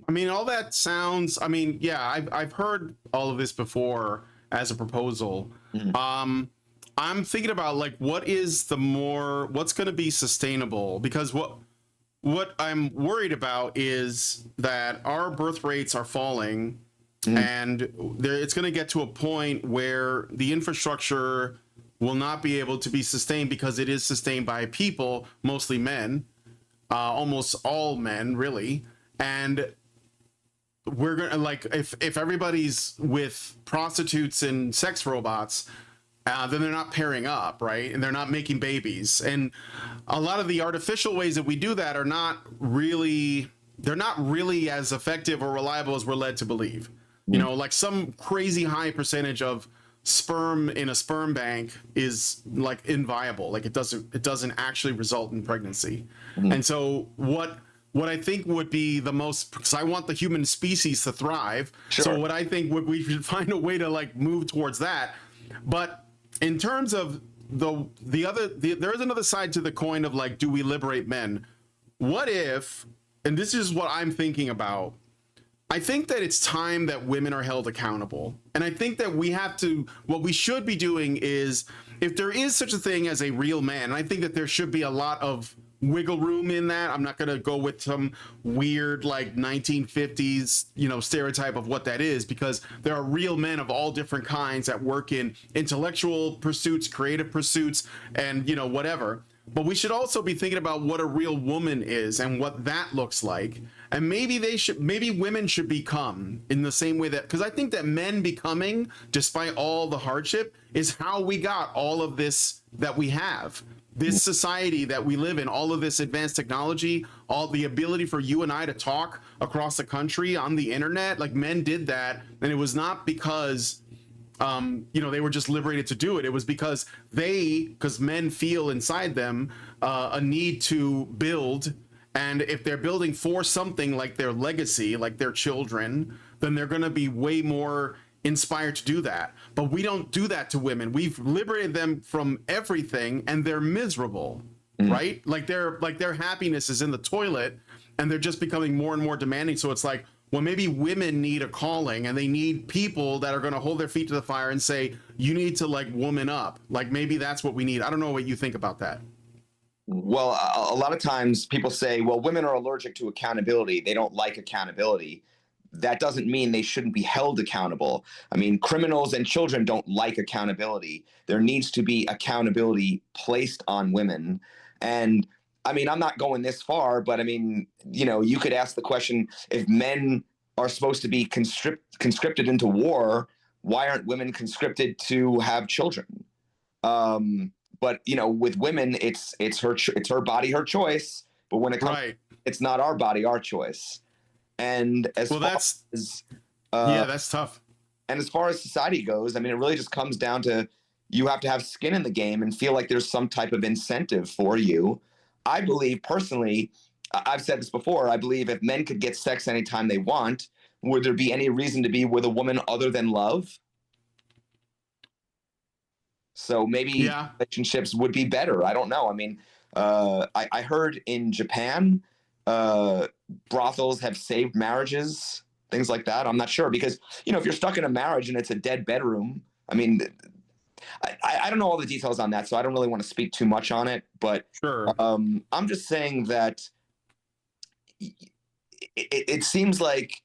I mean, all that sounds, I've heard all of this before as a proposal. I'm thinking about, like, what's going to be sustainable? Because what I'm worried about is that our birth rates are falling, and it's going to get to a point where the infrastructure will not be able to be sustained, because it is sustained by people, mostly men, almost all men, really. And we're gonna, like, if everybody's with prostitutes and sex robots, then they're not pairing up, right? And they're not making babies. And a lot of the artificial ways that we do that are not really as effective or reliable as we're led to believe. Like, some crazy high percentage of sperm in a sperm bank is, like, inviable. Like, it doesn't actually result in pregnancy. And so what I think would be the most, because I want the human species to thrive. Sure. So what I think we should find a way to, like, move towards that. But in terms of there is another side to the coin of, like, do we liberate men? What if, and this is what I'm thinking about, I think that it's time that women are held accountable. And I think that what we should be doing is, if there is such a thing as a real man, and I think that there should be a lot of wiggle room in that. I'm not going to go with some weird, like, 1950s, stereotype of what that is, because there are real men of all different kinds that work in intellectual pursuits, creative pursuits, and, whatever. But we should also be thinking about what a real woman is and what that looks like. And maybe women should become in the same way that, because I think that men becoming, despite all the hardship, is how we got all of this that we have. this society that we live in, all of this advanced technology, all the ability for you and I to talk across the country on the internet, like men did that. And it was not because, they were just liberated to do it. It was because men feel inside them a need to build. And if they're building for something like their legacy, like their children, then they're going to be way more inspired to do that. But we don't do that to women. We've liberated them from everything and they're miserable, right? Like their happiness is in the toilet and they're just becoming more and more demanding. So it's like, well, maybe women need a calling and they need people that are going to hold their feet to the fire and say, you need to like woman up. Like maybe that's what we need. I don't know what you think about that.
Well, a lot of times people say, well, women are allergic to accountability. They don't like accountability. That doesn't mean they shouldn't be held accountable. I mean, criminals and children don't like accountability. There needs to be accountability placed on women. And I mean, I'm not going this far, but I mean, you could ask the question, if men are supposed to be conscripted into war, why aren't women conscripted to have children? But with women, it's her body, her choice. But when it comes, it's not our body, our choice. And that's
tough.
And as far as society goes, I mean, it really just comes down to you have to have skin in the game and feel like there's some type of incentive for you. I believe personally, I've said this before, I believe if men could get sex anytime they want, would there be any reason to be with a woman other than love? So maybe relationships would be better. I don't know. I mean, I heard in Japan, brothels have saved marriages, things like that. I'm not sure because, if you're stuck in a marriage and it's a dead bedroom, I mean, I don't know all the details on that, so I don't really want to speak too much on it. But
sure.
I'm just saying that it seems like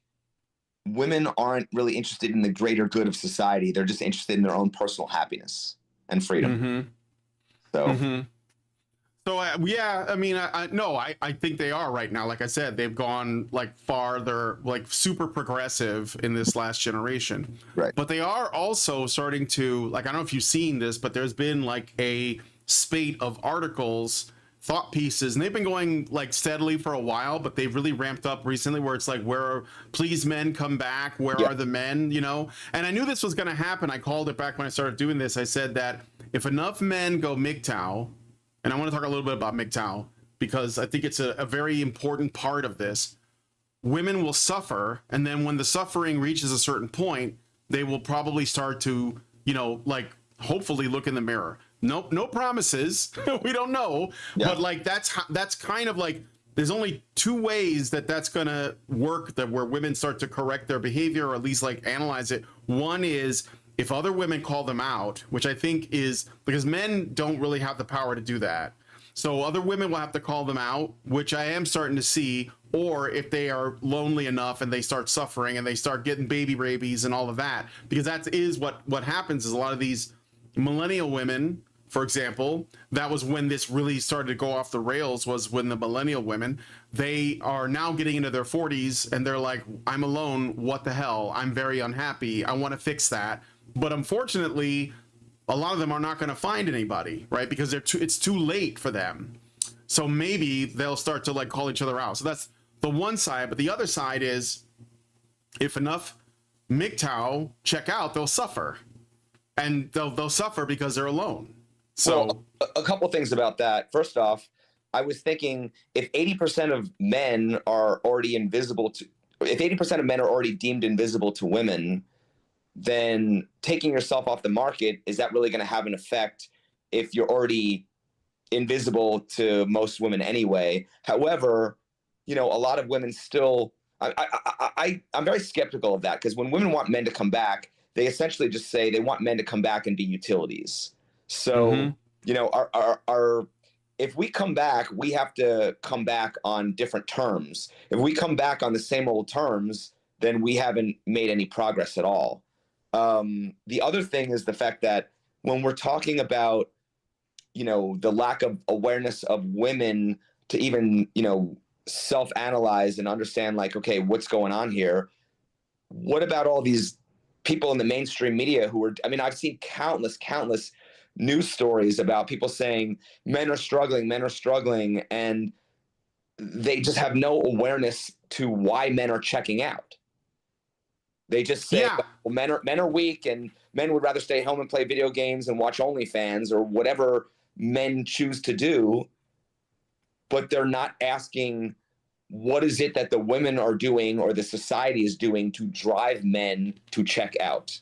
women aren't really interested in the greater good of society. They're just interested in their own personal happiness and freedom.
So I mean, I think they are right now. Like I said, they've gone like farther, like super progressive in this last generation.
Right.
But they are also starting to, like, I don't know if you've seen this, but there's been like a spate of articles, thought pieces, and they've been going like steadily for a while, but they've really ramped up recently where it's like, please men come back, where are the men, And I knew this was going to happen. I called it back when I started doing this. I said that if enough men go MGTOW, and I want to talk a little bit about MGTOW because I think it's a very important part of this. Women will suffer, and then when the suffering reaches a certain point, they will probably start to, hopefully look in the mirror. No promises. We don't know, but like that's kind of like there's only two ways that's gonna work where women start to correct their behavior or at least like analyze it. One is if other women call them out, which I think is because men don't really have the power to do that. So other women will have to call them out, which I am starting to see, or if they are lonely enough and they start suffering and they start getting baby rabies and all of that, because that is what happens is a lot of these millennial women, for example, that was when this really started to go off the rails, was when the millennial women, they are now getting into their 40s and they're like, I'm alone. What the hell? I'm very unhappy. I want to fix that. But unfortunately, a lot of them are not going to find anybody, right? Because it's too late for them. So maybe they'll start to like call each other out. So that's the one side. But the other side is if enough MGTOW check out, they'll suffer. And they'll suffer because they're alone. So
well, a couple things about that. First off, I was thinking if 80% of men are already invisible to, if 80% of men are already deemed invisible to women, then taking yourself off the market, is that really going to have an effect if you're already invisible to most women anyway? However, a lot of women still, I'm very skeptical of that because when women want men to come back, they essentially just say they want men to come back and be utilities. So, if we come back, we have to come back on different terms. If we come back on the same old terms, then we haven't made any progress at all. The other thing is the fact that when we're talking about, the lack of awareness of women to even, self-analyze and understand like, okay, what's going on here? What about all these people in the mainstream media who are, I've seen countless news stories about people saying men are struggling, and they just have no awareness to why men are checking out. They just say,
Yeah.
well, men are weak, and men would rather stay home and play video games and watch OnlyFans or whatever men choose to do. But they're not asking, what is it that the women are doing or the society is doing to drive men to check out?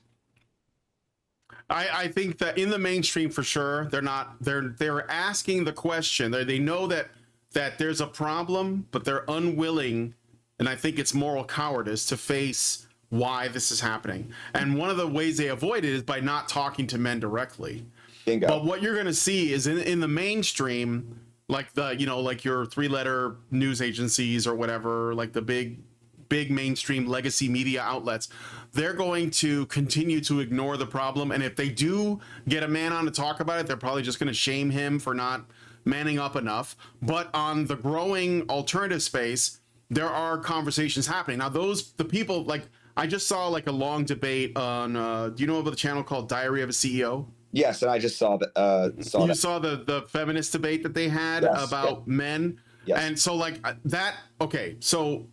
I think that in the mainstream, for sure, they're asking the question. They know that there's a problem, but they're unwilling, and I think it's moral cowardice to face why this is happening. And one of the ways they avoid it is by not talking to men directly.
Bingo.
But what you're going to see is in the mainstream, like like your 3-letter news agencies or whatever, like the big mainstream legacy media outlets, they're going to continue to ignore the problem. And if they do get a man on to talk about it, they're probably just going to shame him for not manning up enough. But on the growing alternative space, there are conversations happening. Now, the people, like, I just saw like a long debate on, do you know about the channel called Diary of a CEO?
Yes, and I just saw that.
You saw the feminist debate that they had about men?
Yes.
And so like that, okay, so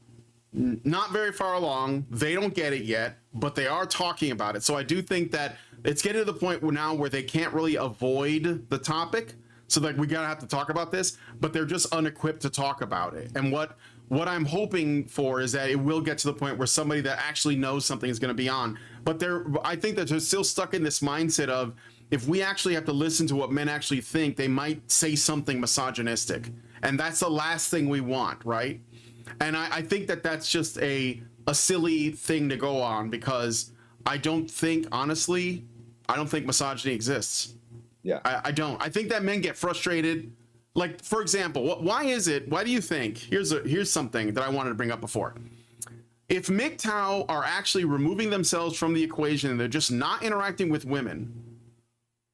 not very far along. They don't get it yet, but they are talking about it. So I do think that it's getting to the point where they can't really avoid the topic. So like we gotta have to talk about this, but they're just unequipped to talk about it. And what I'm hoping for is that it will get to the point where somebody that actually knows something is going to be on. But I think that they're still stuck in this mindset of, if we actually have to listen to what men actually think, they might say something misogynistic, and that's the last thing we want, right? And I think that that's just a silly thing to go on, because I don't think misogyny exists.
Yeah.
I don't. I think that men get frustrated. Like, for example, why do you think, here's something that I wanted to bring up before. If MGTOW are actually removing themselves from the equation and they're just not interacting with women,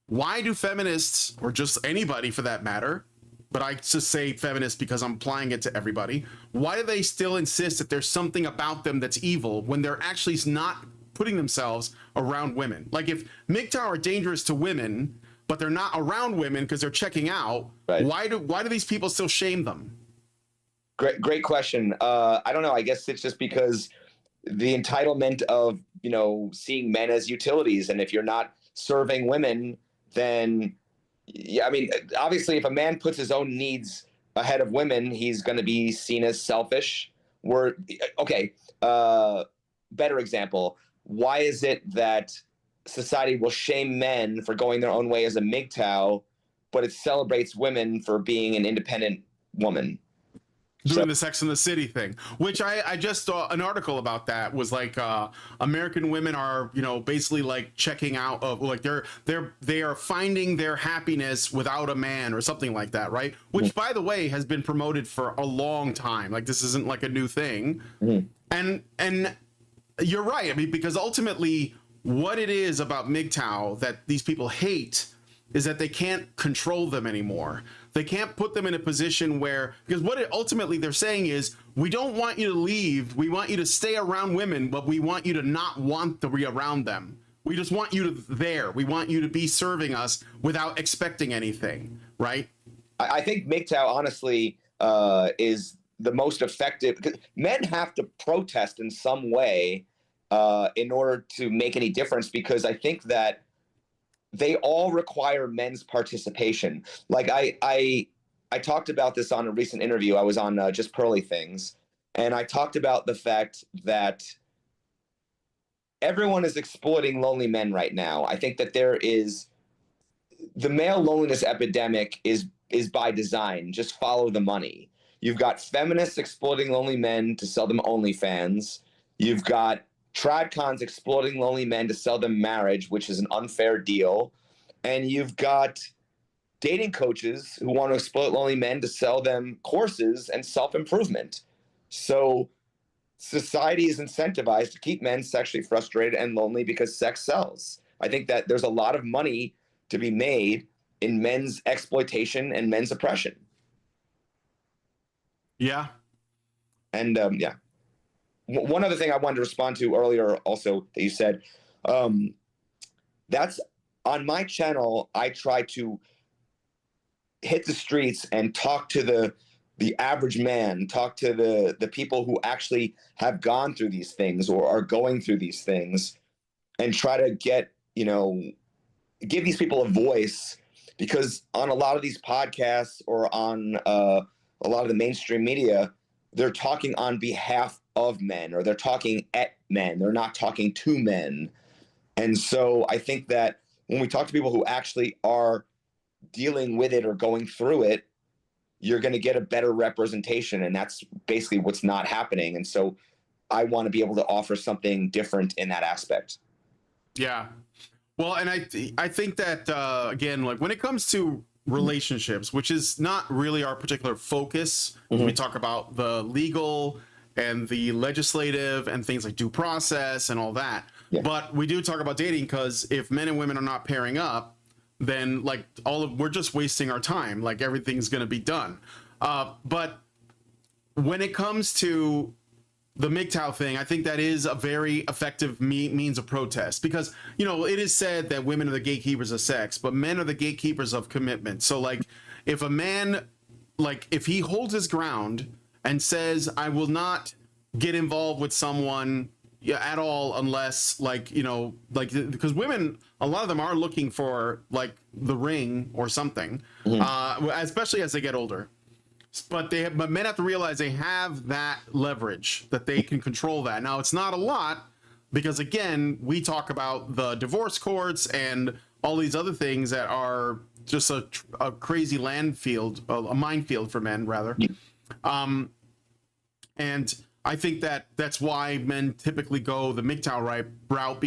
why do feminists, or just anybody for that matter, but I just say feminists because I'm applying it to everybody, why do they still insist that there's something about them that's evil when they're actually not putting themselves around women? Like, if MGTOW are dangerous to women, but they're not around women because they're checking out, right, why do these people still shame them?
Great question. I don't know. I guess it's just because the entitlement of, seeing men as utilities. And if you're not serving women, then, yeah, I mean, obviously, if a man puts his own needs ahead of women, he's going to be seen as selfish. Better example. Why is it that society will shame men for going their own way as a MGTOW, but it celebrates women for being an independent woman?
Doing the Sex and the City thing, which I just saw an article about. That was like American women are, basically like checking out of, like, they are finding their happiness without a man or something like that, right? Which, by the way, has been promoted for a long time. Like, this isn't like a new thing. And you're right. I mean, because ultimately what it is about MGTOW that these people hate is that they can't control them anymore. They can't put them in a position where, because what ultimately they're saying is, we don't want you to leave. We want you to stay around women, but we want you to not want to be around them. We just want you there. We want you to be serving us without expecting anything, right?
I think MGTOW, honestly, is the most effective, because men have to protest in some way in order to make any difference, because I think that they all require men's participation. Like, I talked about this on a recent interview. I was on Just Pearly Things, and I talked about the fact that everyone is exploiting lonely men right now. I think that the male loneliness epidemic is by design. Just follow the money. You've got feminists exploiting lonely men to sell them OnlyFans. You've got tradcons exploiting lonely men to sell them marriage, which is an unfair deal. And you've got dating coaches who want to exploit lonely men to sell them courses and self-improvement. So society is incentivized to keep men sexually frustrated and lonely because sex sells. I think that there's a lot of money to be made in men's exploitation and men's oppression.
Yeah.
And yeah. One other thing I wanted to respond to earlier also that you said, that's on my channel, I try to hit the streets and talk to the average man, talk to the people who actually have gone through these things or are going through these things, and try to get, give these people a voice, because on a lot of these podcasts or on a lot of the mainstream media, they're talking on behalf of men, or they're talking at men. They're not talking to men. And so I think that when we talk to people who actually are dealing with it or going through it, you're going to get a better representation. And that's basically what's not happening. And so I want to be able to offer something different in that aspect.
Yeah. Well, and I think that, again, like when it comes to relationships, which is not really our particular focus, we talk about the legal and the legislative and things like due process and all that. Yeah. But we do talk about dating, because if men and women are not pairing up, then like we're just wasting our time. Like everything's going to be done. But when it comes to the MGTOW thing, I think that is a very effective means of protest, because, it is said that women are the gatekeepers of sex, but men are the gatekeepers of commitment. So like if a man, like if he holds his ground and says, I will not get involved with someone at all unless because women, a lot of them are looking for like the ring or something, especially as they get older. But men have to realize they have that leverage, that they can control that. Now, it's not a lot, because again, we talk about the divorce courts and all these other things that are just a crazy a minefield for men, rather. And I think that that's why men typically go the MGTOW route,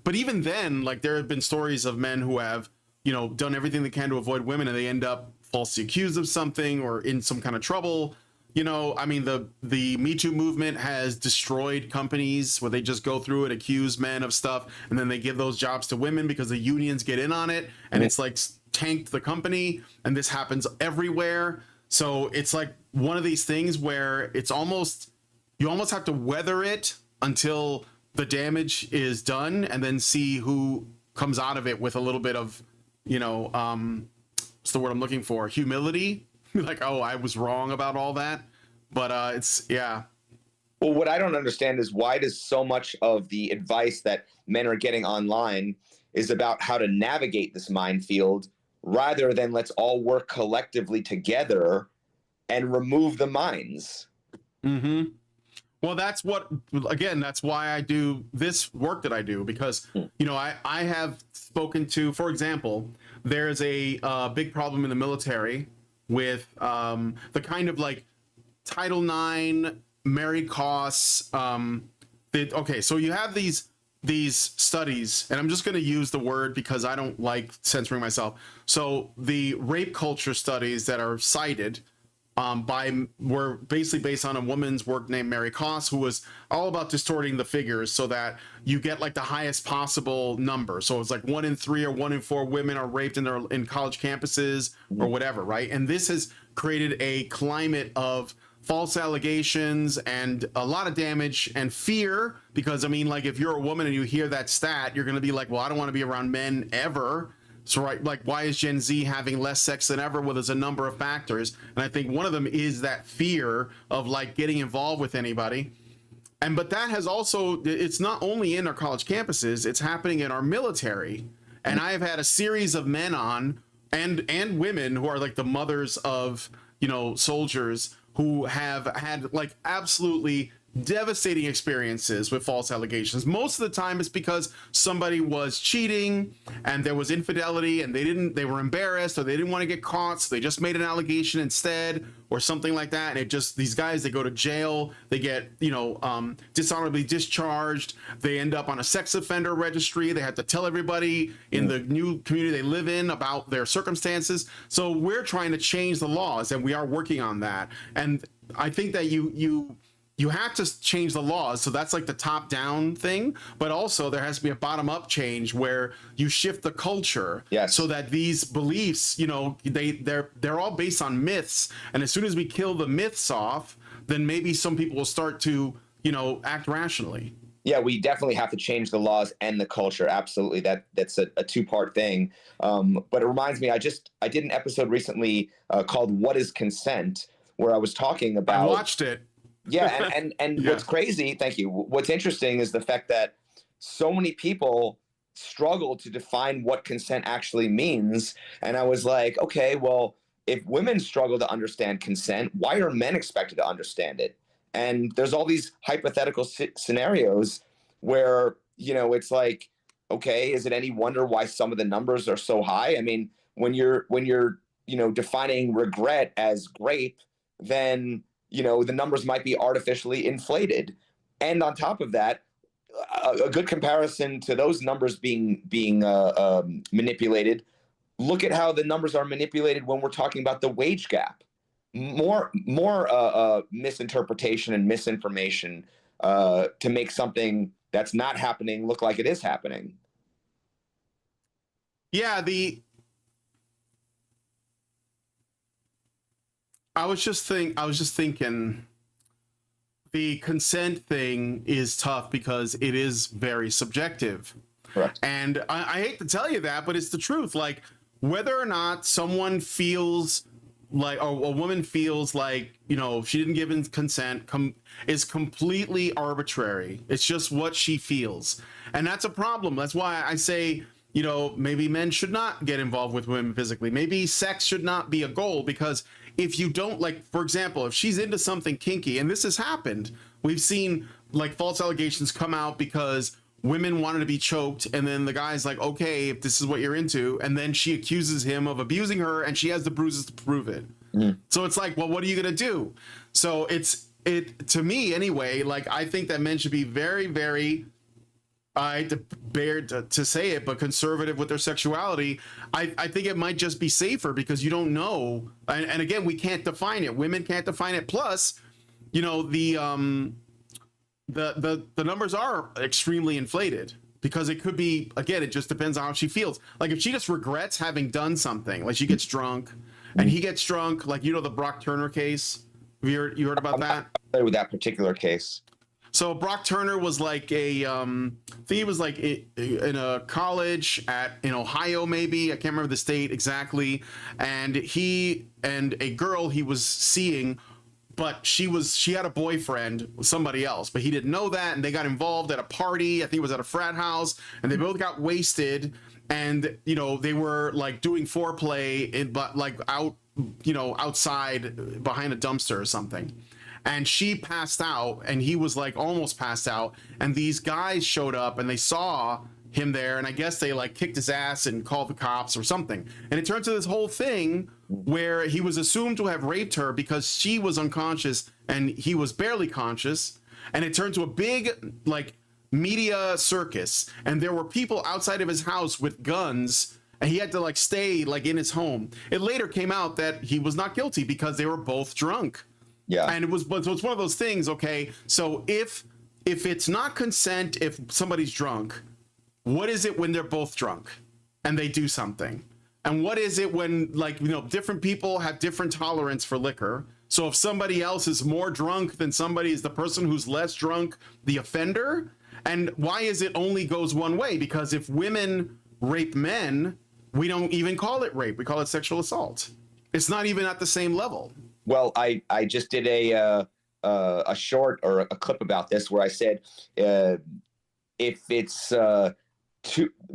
but even then, like there have been stories of men who have, done everything they can to avoid women, and they end up falsely accused of something or in some kind of trouble. I mean, the Me Too movement has destroyed companies where they just go through and accuse men of stuff, and then they give those jobs to women because the unions get in on it, and it's like tanked the company, and this happens everywhere. So it's like one of these things where you almost have to weather it until the damage is done, and then see who comes out of it with a little bit of, what's the word I'm looking for? Humility. Like, oh, I was wrong about all that. But
Well, what I don't understand is, why does so much of the advice that men are getting online is about how to navigate this minefield, rather than let's all work collectively together and remove the mines?
Well, that's why I do this work that I do, because, I have spoken to, for example, there's a big problem in the military with the kind of like Title IX, Mary Koss. Okay, so you have these studies, and I'm just going to use the word because I don't like censoring myself. So the rape culture studies that are cited were basically based on a woman's work named Mary Koss, who was all about distorting the figures so that you get like the highest possible number. So it's like 1 in 3 or 1 in 4 women are raped in college campuses or whatever, right? And this has created a climate of false allegations and a lot of damage and fear, because I mean, like if you're a woman and you hear that stat, you're going to be like, well, I don't want to be around men ever. So, right, like, why is Gen Z having less sex than ever? Well, there's a number of factors. And I think one of them is that fear of, like, getting involved with anybody. But that has also, it's not only in our college campuses, it's happening in our military. And I have had a series of men on, and women who are, like, the mothers of, soldiers, who have had, like, absolutely devastating experiences with false allegations. Most of the time it's because somebody was cheating and there was infidelity, and they were embarrassed, or they didn't want to get caught, so they just made an allegation instead or something like that. And these guys, they go to jail, they get dishonorably discharged, they end up on a sex offender registry, they have to tell everybody in the new community they live in about their circumstances. So we're trying to change the laws, and we are working on that. And I think that you have to change the laws, so that's like the top-down thing, but also there has to be a bottom-up change where you shift the culture, so that these beliefs, they're all based on myths, and as soon as we kill the myths off, then maybe some people will start to, act rationally.
Yeah, we definitely have to change the laws and the culture. Absolutely. That's a two-part thing. But it reminds me, I did an episode recently called What is Consent, where I was talking
I
about.
watched it.
Yeah, and
Yeah.
what's crazy, thank you. What's interesting is the fact that so many people struggle to define what consent actually means. And I was like, okay, well, if women struggle to understand consent, why are men expected to understand it? And there's all these hypothetical scenarios where, it's like, okay, is it any wonder why some of the numbers are so high? I mean, when you're defining regret as grape, then the numbers might be artificially inflated. And on top of that, a good comparison to those numbers being manipulated. Look at how the numbers are manipulated when we're talking about the wage gap. More misinterpretation and misinformation to make something that's not happening look like it is happening.
Yeah, I was just thinking the consent thing is tough because it is very subjective.
Correct.
And I hate to tell you that, but it's the truth. Like, whether or not someone feels like, or a woman feels like, she didn't give consent is completely arbitrary. It's just what she feels. And that's a problem. That's why I say, maybe men should not get involved with women physically. Maybe sex should not be a goal, because if you don't, like, for example, if she's into something kinky, and this has happened, we've seen like false allegations come out because women wanted to be choked, and then the guy's like, okay, if this is what you're into, and then she accuses him of abusing her, and she has the bruises to prove it. So it's like, well, what are you gonna do? So it to me anyway, like, I think that men should be very, very, I hate to bear to say it, but conservative with their sexuality. I think it might just be safer because you don't know, and again, we can't define it. Women can't define it. Plus, the numbers are extremely inflated because it could be, again, it just depends on how she feels. Like, if she just regrets having done something, like she gets drunk and he gets drunk, like, the Brock Turner case. Have you heard about that?
With that particular case.
So Brock Turner was like I think he was like in a college in Ohio, maybe. I can't remember the state exactly. And he and a girl he was seeing, but she had a boyfriend, somebody else, but he didn't know that. And they got involved at a party. I think it was at a frat house, and they both got wasted. And, they were like doing foreplay, but like outside behind a dumpster or something. And she passed out, and he was like almost passed out. And these guys showed up, and they saw him there, and I guess they like kicked his ass and called the cops or something. And it turned to this whole thing where he was assumed to have raped her because she was unconscious and he was barely conscious. And it turned to a big like media circus, and there were people outside of his house with guns, and he had to like stay like in his home. It later came out that he was not guilty because they were both drunk.
Yeah.
And so it's one of those things. Okay, so if it's not consent, if somebody's drunk, what is it when they're both drunk and they do something? And what is it when, like, different people have different tolerance for liquor? So if somebody else is more drunk than is the person who's less drunk, the offender? And why is it only goes one way? Because if women rape men, we don't even call it rape. We call it sexual assault. It's not even at the same level.
Well, I just did a short or a clip about this where I said, if it's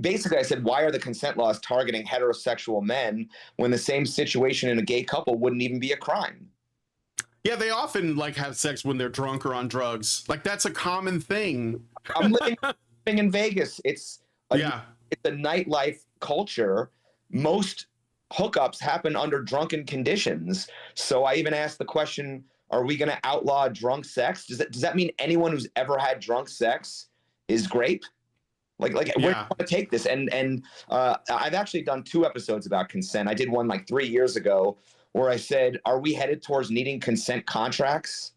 basically I said, why are the consent laws targeting heterosexual men when the same situation in a gay couple wouldn't even be a crime?
Yeah, they often like have sex when they're drunk or on drugs. Like, that's a common thing.
I'm living in Vegas. It's a nightlife culture. Most hookups happen under drunken conditions. So I even asked the question, are we going to outlaw drunk sex? Does that mean anyone who's ever had drunk sex is grape? Like where do you want to take this? And I've actually done 2 episodes about consent. I did one like 3 years ago where I said, are we headed towards needing consent contracts?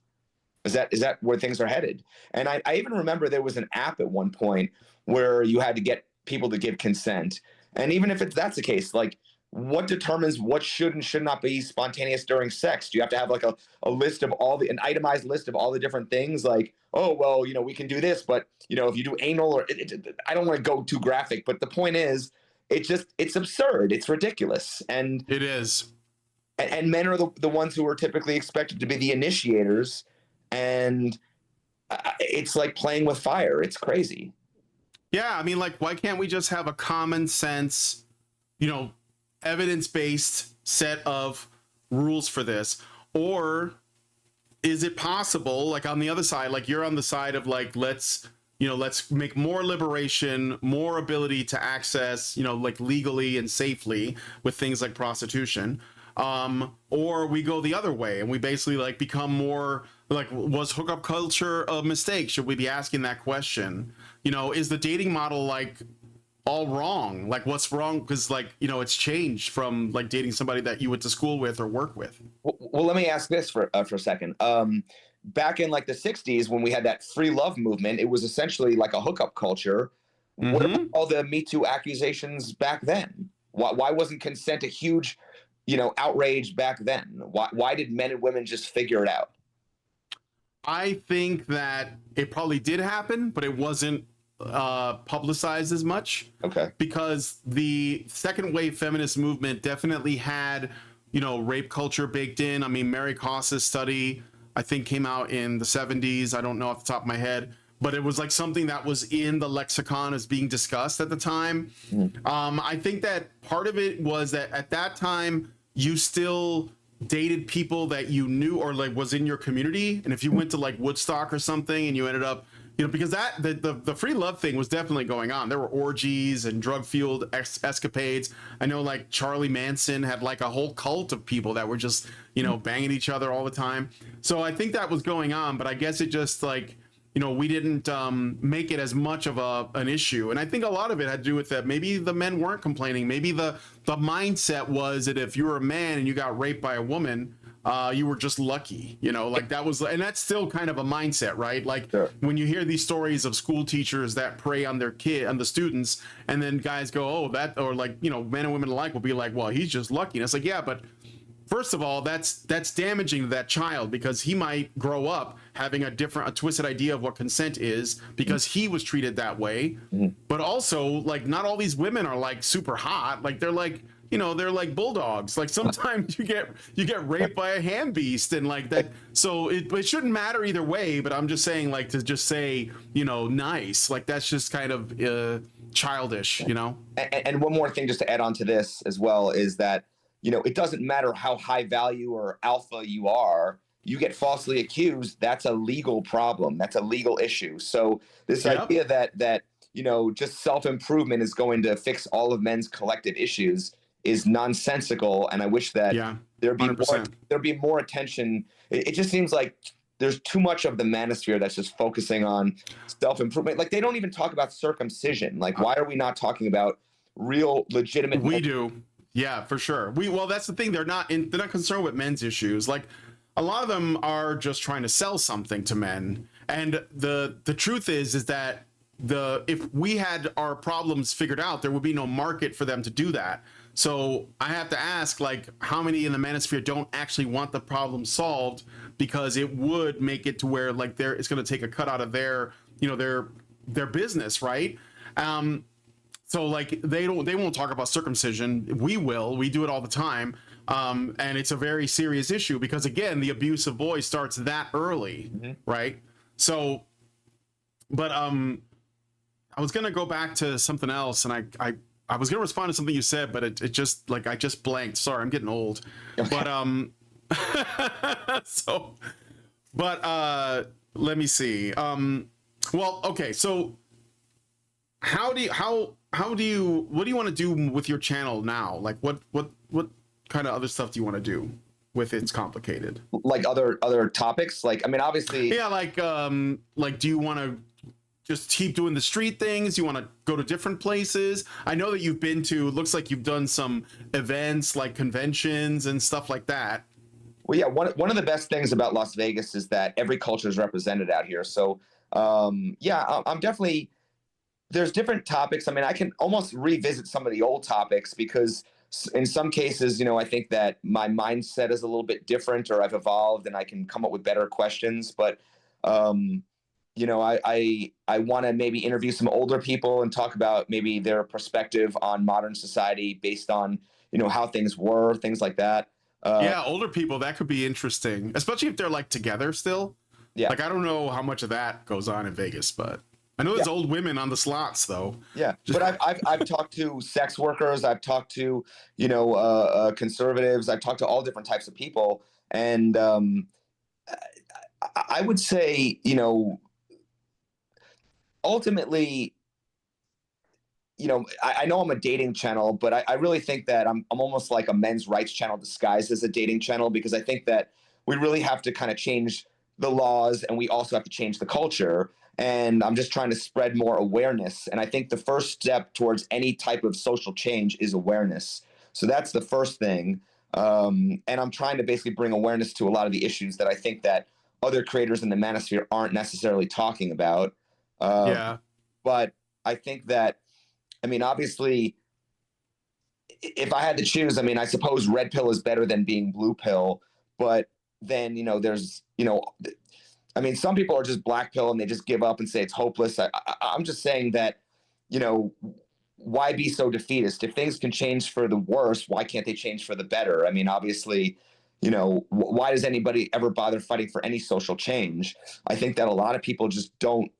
Is that where things are headed? And I even remember there was an app at one point, point, where you had to get people to give consent. And even if that's the case, like, why don't we just what determines what should and should not be spontaneous during sex? Do you have to have like a list of an itemized list of all the different things? Like, oh, well, we can do this, but if you do anal or I don't want to go too graphic, but the point is, it's absurd. It's ridiculous. And
it is.
And men are the ones who are typically expected to be the initiators. And it's like playing with fire. It's crazy.
Yeah. I mean, like, why can't we just have a common sense, evidence-based set of rules for this? Or is it possible, like on the other side, like you're on the side of like, let's make more liberation, more ability to access, like legally and safely with things like prostitution. Or we go the other way and we basically like become more like, was hookup culture a mistake? Should we be asking that question? Is the dating model like all wrong? Like, what's wrong? Because like, it's changed from like dating somebody that you went to school with or work with.
Well, let me ask this for a second. Back in like the 60s, when we had that free love movement, it was essentially like a hookup culture. Mm-hmm. What about all the Me Too accusations back then? Why wasn't consent a huge, outrage back then? Why did men and women just figure it out?
I think that it probably did happen, but it wasn't publicized as much.
Okay.
Because the second wave feminist movement definitely had, rape culture baked in. I mean, Mary Koss's study, I think, came out in the 70s. I don't know off the top of my head, but it was like something that was in the lexicon as being discussed at the time. I think that part of it was that at that time, you still dated people that you knew or like was in your community. And if you went to like Woodstock or something and you ended up, because that the free love thing was definitely going on. There were orgies and drug fueled escapades. I know like Charlie Manson had like a whole cult of people that were just, banging each other all the time. So I think that was going on, but I guess it just like, we didn't make it as much of an issue. And I think a lot of it had to do with that. Maybe the men weren't complaining. Maybe the mindset was that if you were a man and you got raped by a woman, you were just lucky, like that was, and that's still kind of a mindset, right? Like sure. When you hear these stories of school teachers that prey on on the students, and then guys go, oh, that, or like, men and women alike will be like, well, he's just lucky. And it's like, yeah, but first of all, that's damaging to that child because he might grow up having a twisted idea of what consent is because he was treated that way. But also, like, not all these women are like super hot. Like they're like, they're like bulldogs. Like sometimes you get raped by a hand beast and like that. So it shouldn't matter either way. But I'm just saying, like, to just say, nice, like that's just kind of childish,
And one more thing just to add on to this as well is that, it doesn't matter how high value or alpha you are, you get falsely accused. That's a legal problem. That's a legal issue. So this idea that, just self-improvement is going to fix all of men's collective issues is nonsensical. And I wish that there'd be more attention. It just seems like there's too much of the manosphere that's just focusing on self-improvement. Like they don't even talk about circumcision. Like, why are we not talking about real legitimate?
We do. Yeah, for sure. Well, that's the thing. They're not concerned with men's issues. Like a lot of them are just trying to sell something to men. And the truth is that if we had our problems figured out, there would be no market for them to do that. So I have to ask, like, how many in the manosphere don't actually want the problem solved because it would make it to where like it's going to take a cut out of their business, right? So like they won't talk about circumcision. We do it all the time. And it's a very serious issue because again, the abuse of boys starts that early, right? So, but I was gonna go back to something else, and I was gonna respond to something you said, but it just like I just blanked. Sorry, I'm getting old. But let me see. Well, okay, so what do you want to do with your channel now? Like what kind of other stuff do you want to do with It's Complicated?
Like other topics? Like, I mean, obviously.
Yeah, like do you want to just keep doing the street things? You want to go to different places? I know that you've been to, it looks like you've done some events like conventions and stuff like that.
Well, yeah, one of the best things about Las Vegas is that every culture is represented out here. So, yeah, I'm definitely, there's different topics. I mean, I can almost revisit some of the old topics because in some cases, I think that my mindset is a little bit different, or I've evolved and I can come up with better questions. But, I want to maybe interview some older people and talk about maybe their perspective on modern society based on, how things were, things like that.
Yeah, older people, that could be interesting, especially if they're like together still.
Yeah.
Like, I don't know how much of that goes on in Vegas, but I know there's old women on the slots though.
Yeah, but I've talked to sex workers, I've talked to conservatives, I've talked to all different types of people, and I would say, ultimately, I know I'm a dating channel, but I really think that I'm almost like a men's rights channel disguised as a dating channel, because I think that we really have to kind of change the laws, and we also have to change the culture. And I'm just trying to spread more awareness. And I think the first step towards any type of social change is awareness. So that's the first thing. And I'm trying to basically bring awareness to a lot of the issues that I think that other creators in the manosphere aren't necessarily talking about.
Yeah.
But I think that, obviously, if I had to choose, I suppose red pill is better than being blue pill. But then, there's, some people are just black pill and they just give up and say it's hopeless. I'm just saying that, why be so defeatist? If things can change for the worse, why can't they change for the better? Obviously, why does anybody ever bother fighting for any social change? I think that a lot of people just don't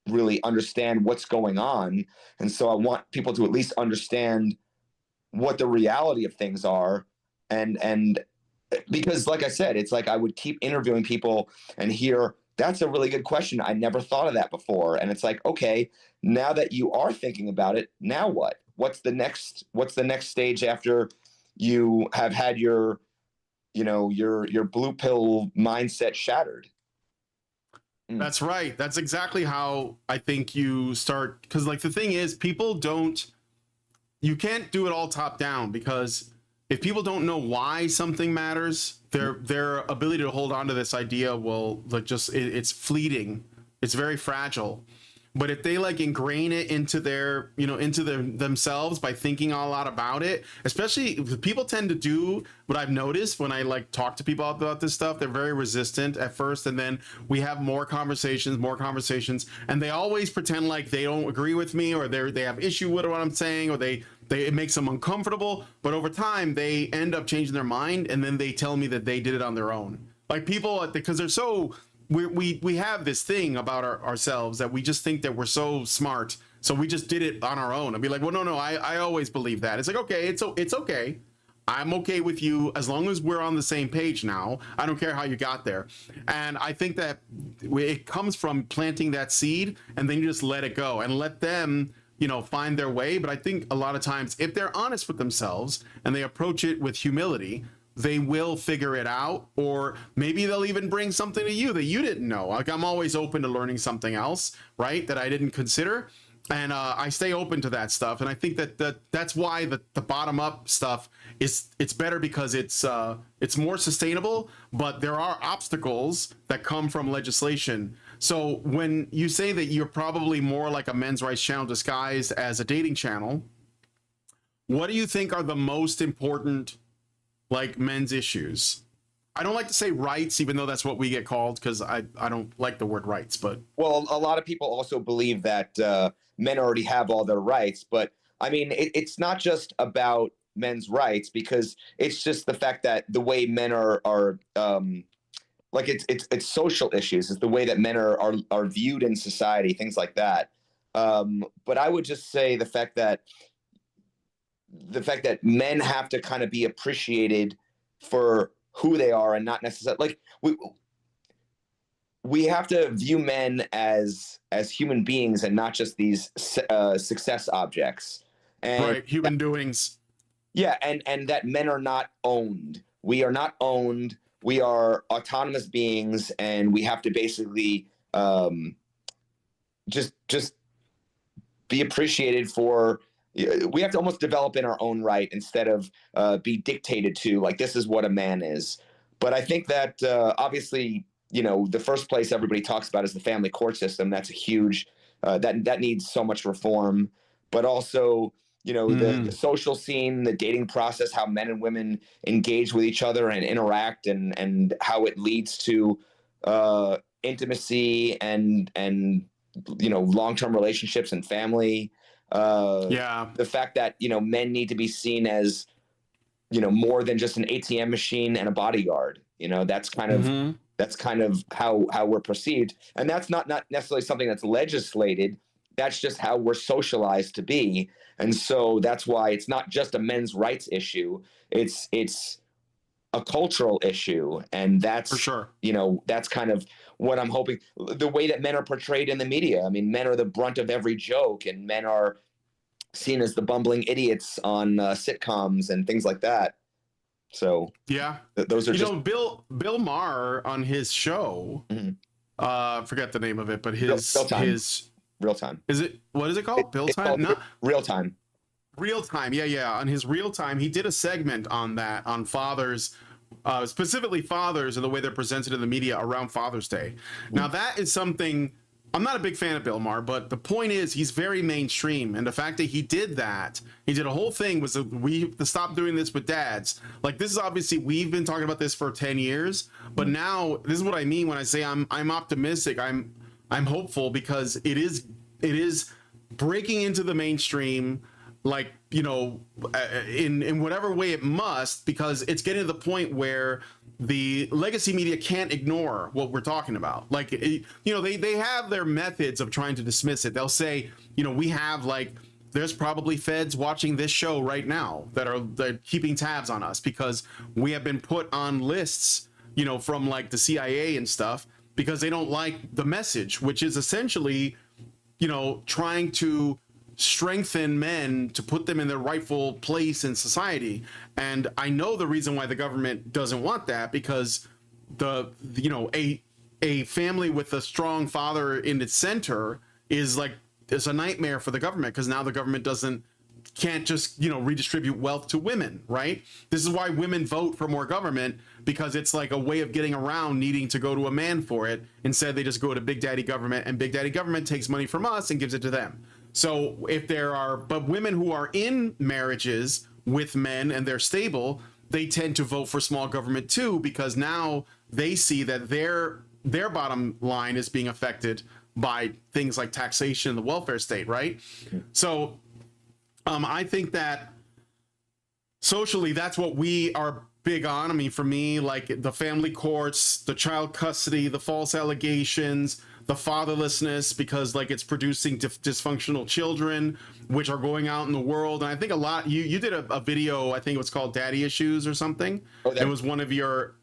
really understand what's going on. And so I want people to at least understand what the reality of things are. And because, like I said, it's like I would keep interviewing people and hear, that's a really good question. I never thought of that before. And it's like, okay, now that you are thinking about it, now what? What's the next stage after you have had your blue pill mindset shattered?
That's right. That's exactly how I think you start. Because, like, the thing is, you can't do it all top down, because if people don't know why something matters, their ability to hold on to this idea will it's fleeting. It's very fragile. But if they ingrain it into themselves by thinking a lot about it, especially if people tend to do what I've noticed when I talk to people about this stuff, they're very resistant at first, and then we have more conversations, and they always pretend like they don't agree with me, or they have issue with what I'm saying, or it makes them uncomfortable. But over time, they end up changing their mind, and then they tell me that they did it on their own. Like, people, because they're so. We have this thing about ourselves that we just think that we're so smart, so we just did it on our own. I'd be like, well, no, I always believe that. It's like, okay, it's okay. I'm okay with you as long as we're on the same page now. I don't care how you got there. And I think that it comes from planting that seed, and then you just let it go and let them, find their way. But I think a lot of times, if they're honest with themselves and they approach it with humility, they will figure it out, or maybe they'll even bring something to you that you didn't know. Like, I'm always open to learning something else, right, that I didn't consider. And I stay open to that stuff. And I think that's why the bottom up stuff it's better, because it's more sustainable, but there are obstacles that come from legislation. So when you say that you're probably more like a men's rights channel disguised as a dating channel, what do you think are the most important men's issues? I don't like to say rights, even though that's what we get called, because I don't like the word rights. But,
well, a lot of people also believe that men already have all their rights. But it's not just about men's rights, because it's just the fact that the way men are it's social issues. It's the way that men are viewed in society, things like that. But I would just say the fact that men have to kind of be appreciated for who they are, and not necessarily we have to view men as human beings and not just these success objects. And
right, human doings.
Yeah, and that men are not owned. We are not owned. We are autonomous beings, and we have to basically just be appreciated for. We have to almost develop in our own right, instead of be dictated to, like, this is what a man is. But I think that obviously, the first place everybody talks about is the family court system. That's a huge that needs so much reform. But also, you know, the social scene, the dating process, how men and women engage with each other and interact, and how it leads to intimacy and you know, long-term relationships and family. The fact that, you know, men need to be seen as, you know, more than just an ATM machine and a bodyguard. You know, that's kind of how we're perceived, and that's not necessarily something that's legislated. That's just how we're socialized to be. And so that's why it's not just a men's rights issue. It's a cultural issue. And that's,
for sure,
you know, that's kind of what I'm hoping, the way that men are portrayed in the media. I mean, men are the brunt of every joke, and men are seen as the bumbling idiots on sitcoms and things like that. So
yeah,
those are
you
just
know, Bill Maher on his show, forget the name of it, but his
Real Time.
Is it, what is it called? Bill Time? No,
Real Time.
Real Time. Yeah. On his Real Time, he did a segment on that, on fathers, specifically fathers and the way they're presented in the media around Father's Day. Now, that is something, I'm not a big fan of Bill Maher, but the point is he's very mainstream. And the fact that he did that, he did a whole thing, was that we have to stop doing this with dads. Like, this is obviously, we've been talking about this for 10 years, but now this is what I mean when I say I'm optimistic. I'm hopeful, because it is breaking into the mainstream, like, you know, in whatever way it must, because it's getting to the point where the legacy media can't ignore what we're talking about. Like, you know, they have their methods of trying to dismiss it. They'll say, you know, we have, like, there's probably feds watching this show right now they're keeping tabs on us because we have been put on lists, you know, from like the CIA and stuff, because they don't like the message, which is essentially, you know, trying to strengthen men to put them in their rightful place in society. And I know the reason why the government doesn't want that, because you know, a family with a strong father in its center is like, it's a nightmare for the government, because now the government can't just, you know, redistribute wealth to women, right? This is why women vote for more government, because it's like a way of getting around needing to go to a man for it. Instead, they just go to Big Daddy government, and Big Daddy government takes money from us and gives it to them. So if but women who are in marriages with men and they're stable, they tend to vote for small government too, because now they see that their bottom line is being affected by things like taxation and the welfare state, right? So I think that socially, that's what we are big on. I mean, for me, like the family courts, the child custody, the false allegations, the fatherlessness, because like it's producing dysfunctional children, which are going out in the world. And I think a lot, you did a video, I think it was called Daddy Issues or something. Oh, it was one of your,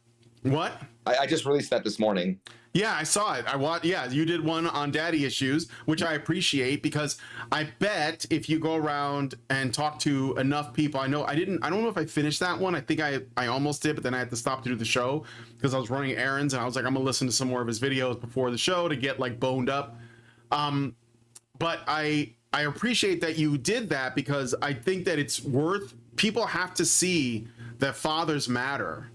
what?
I just released that this morning.
Yeah, I saw it. Yeah, you did one on daddy issues, which I appreciate, because I bet if you go around and talk to enough people, I don't know if I finished that one. I think I almost did, but then I had to stop to do the show because I was running errands, and I was like, I'm gonna listen to some more of his videos before the show to get like boned up. But I appreciate that you did that, because I think that it's people have to see that fathers matter.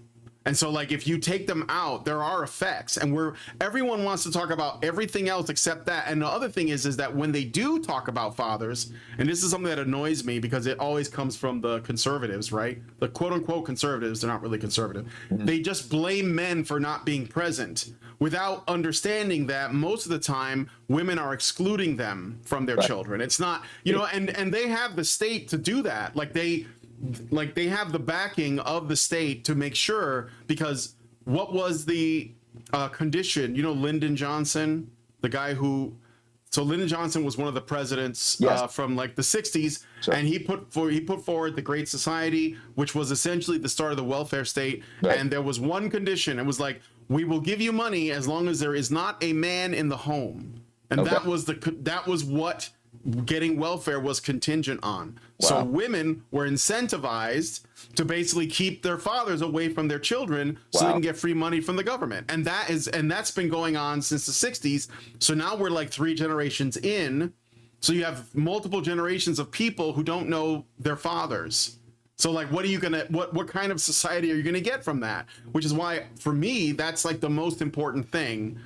And so, like, if you take them out, there are effects, and everyone wants to talk about everything else except that. And the other thing is that when they do talk about fathers, and this is something that annoys me because it always comes from the conservatives, right? The quote unquote conservatives, they're not really conservative. They just blame men for not being present without understanding that most of the time women are excluding them from their children. It's not, you know, and they have the state to do that. Like they have the backing of the state to make sure, because what was the condition? You know, Lyndon Johnson, the guy so Lyndon Johnson was one of the presidents from like the 60s, and he put forward the Great Society, which was essentially the start of the welfare state. And there was one condition. It was like, we will give you money as long as there is not a man in the home. And that was what getting welfare was contingent on. So women were incentivized to basically keep their fathers away from their children so they can get free money from the government. And that's been going on since the 60s. So now we're like 3 generations in. So you have multiple generations of people who don't know their fathers. So like, what kind of society are you gonna get from that? Which is why, for me, that's like the most important thing,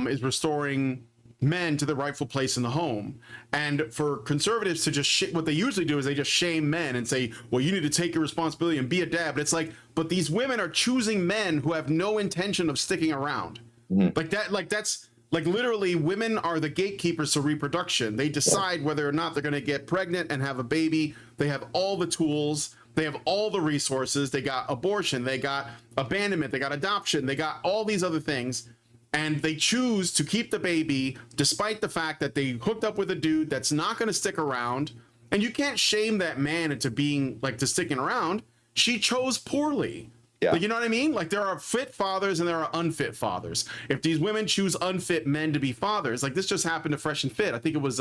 is restoring men to the rightful place in the home. And for conservatives to just what they usually do is they just shame men and say, well, you need to take your responsibility and be a dad. But it's like, but these women are choosing men who have no intention of sticking around. That's like literally women are the gatekeepers to reproduction. They decide whether or not they're going to get pregnant and have a baby. They have all the tools. They have all the resources. They got abortion. They got abandonment. They got adoption. They got all these other things. And they choose to keep the baby despite the fact that they hooked up with a dude that's not going to stick around. And you can't shame that man into being like to sticking around. She chose poorly. Yeah. Like, you know what I mean? Like there are fit fathers and there are unfit fathers. If these women choose unfit men to be fathers, like this just happened to Fresh and Fit. I think it was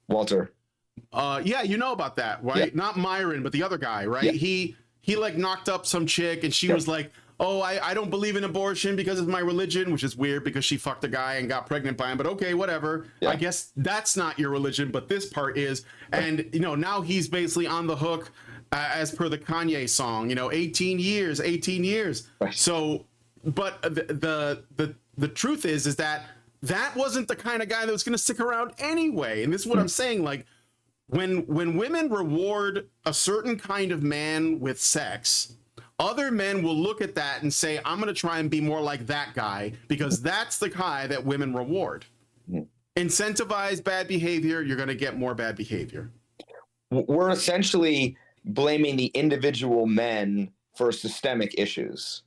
Walter.
Yeah, you know about that, right? Yeah. Not Myron, but the other guy, right? Yeah. He like knocked up some chick and she was like, oh, I don't believe in abortion because of my religion, which is weird because she fucked a guy and got pregnant by him. But okay, whatever. Yeah. I guess that's not your religion, but this part is. And, you know, now he's basically on the hook as per the Kanye song, you know, 18 years. Right. So, but the truth is that wasn't the kind of guy that was going to stick around anyway. And this is what I'm saying. Like when women reward a certain kind of man with sex, other men will look at that and say, I'm going to try and be more like that guy because that's the guy that women reward. Incentivize bad behavior, you're going to get more bad behavior.
We're essentially blaming the individual men for systemic issues.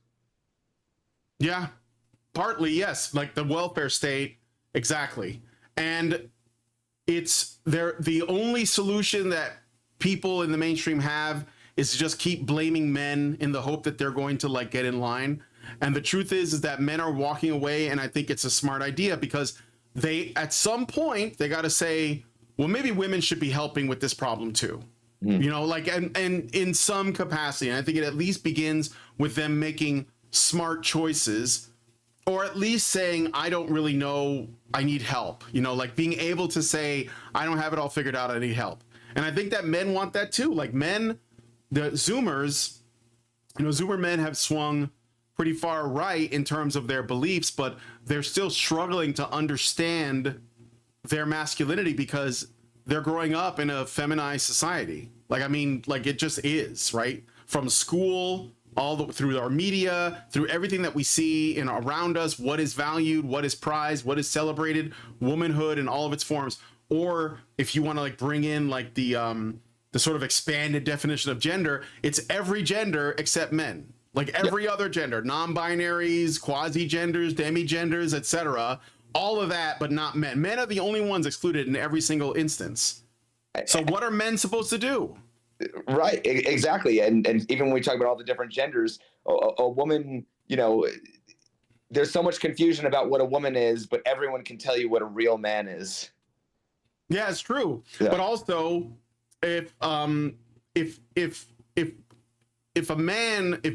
Yeah, partly, yes. Like the welfare state. Exactly. And the only solution that people in the mainstream have is to just keep blaming men in the hope that they're going to like get in line. And the truth is that men are walking away. And I think it's a smart idea because they, at some point, they got to say, well, maybe women should be helping with this problem too. You know, like, and in some capacity. And I think it at least begins with them making smart choices, or at least saying, I don't really know, I need help. You know, like being able to say, I don't have it all figured out, I need help. And I think that men want that too. Like men, the Zoomers, you know, Zoomer men have swung pretty far right in terms of their beliefs, but they're still struggling to understand their masculinity because they're growing up in a feminized society. Like, I mean, like it just is, right? From school, through our media, through everything that we see in around us, what is valued, what is prized, what is celebrated, womanhood in all of its forms. Or if you want to like bring in like the sort of expanded definition of gender, it's every gender except men. Like every other gender, non-binaries, quasi-genders, demi-genders, etc. All of that, but not men. Men are the only ones excluded in every single instance. So what are men supposed to do?
Right, exactly. And even when we talk about all the different genders, a woman, you know, there's so much confusion about what a woman is, but everyone can tell you what a real man is.
Yeah, it's true. Yeah. But also, if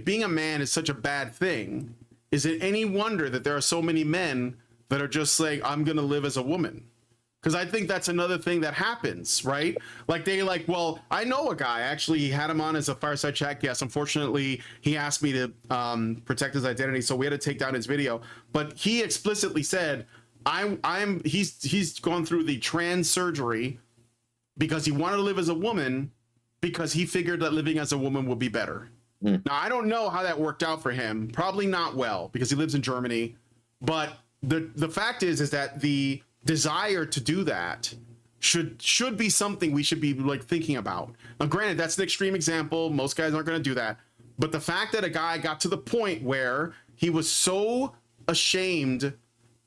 being a man is such a bad thing, is it any wonder that there are so many men that are just saying, I'm going to live as a woman? Because I think that's another thing that happens, right? Like well, I know a guy, actually, he had him on as a Fireside Chat guest. Unfortunately, he asked me to protect his identity, so we had to take down his video. But he explicitly said, he's gone through the trans surgery because he wanted to live as a woman because he figured that living as a woman would be better. Now, I don't know how that worked out for him. Probably not well because he lives in Germany. But the fact is that the desire to do that should be something we should be like thinking about. Now, granted, that's an extreme example. Most guys aren't going to do that. But the fact that a guy got to the point where he was so ashamed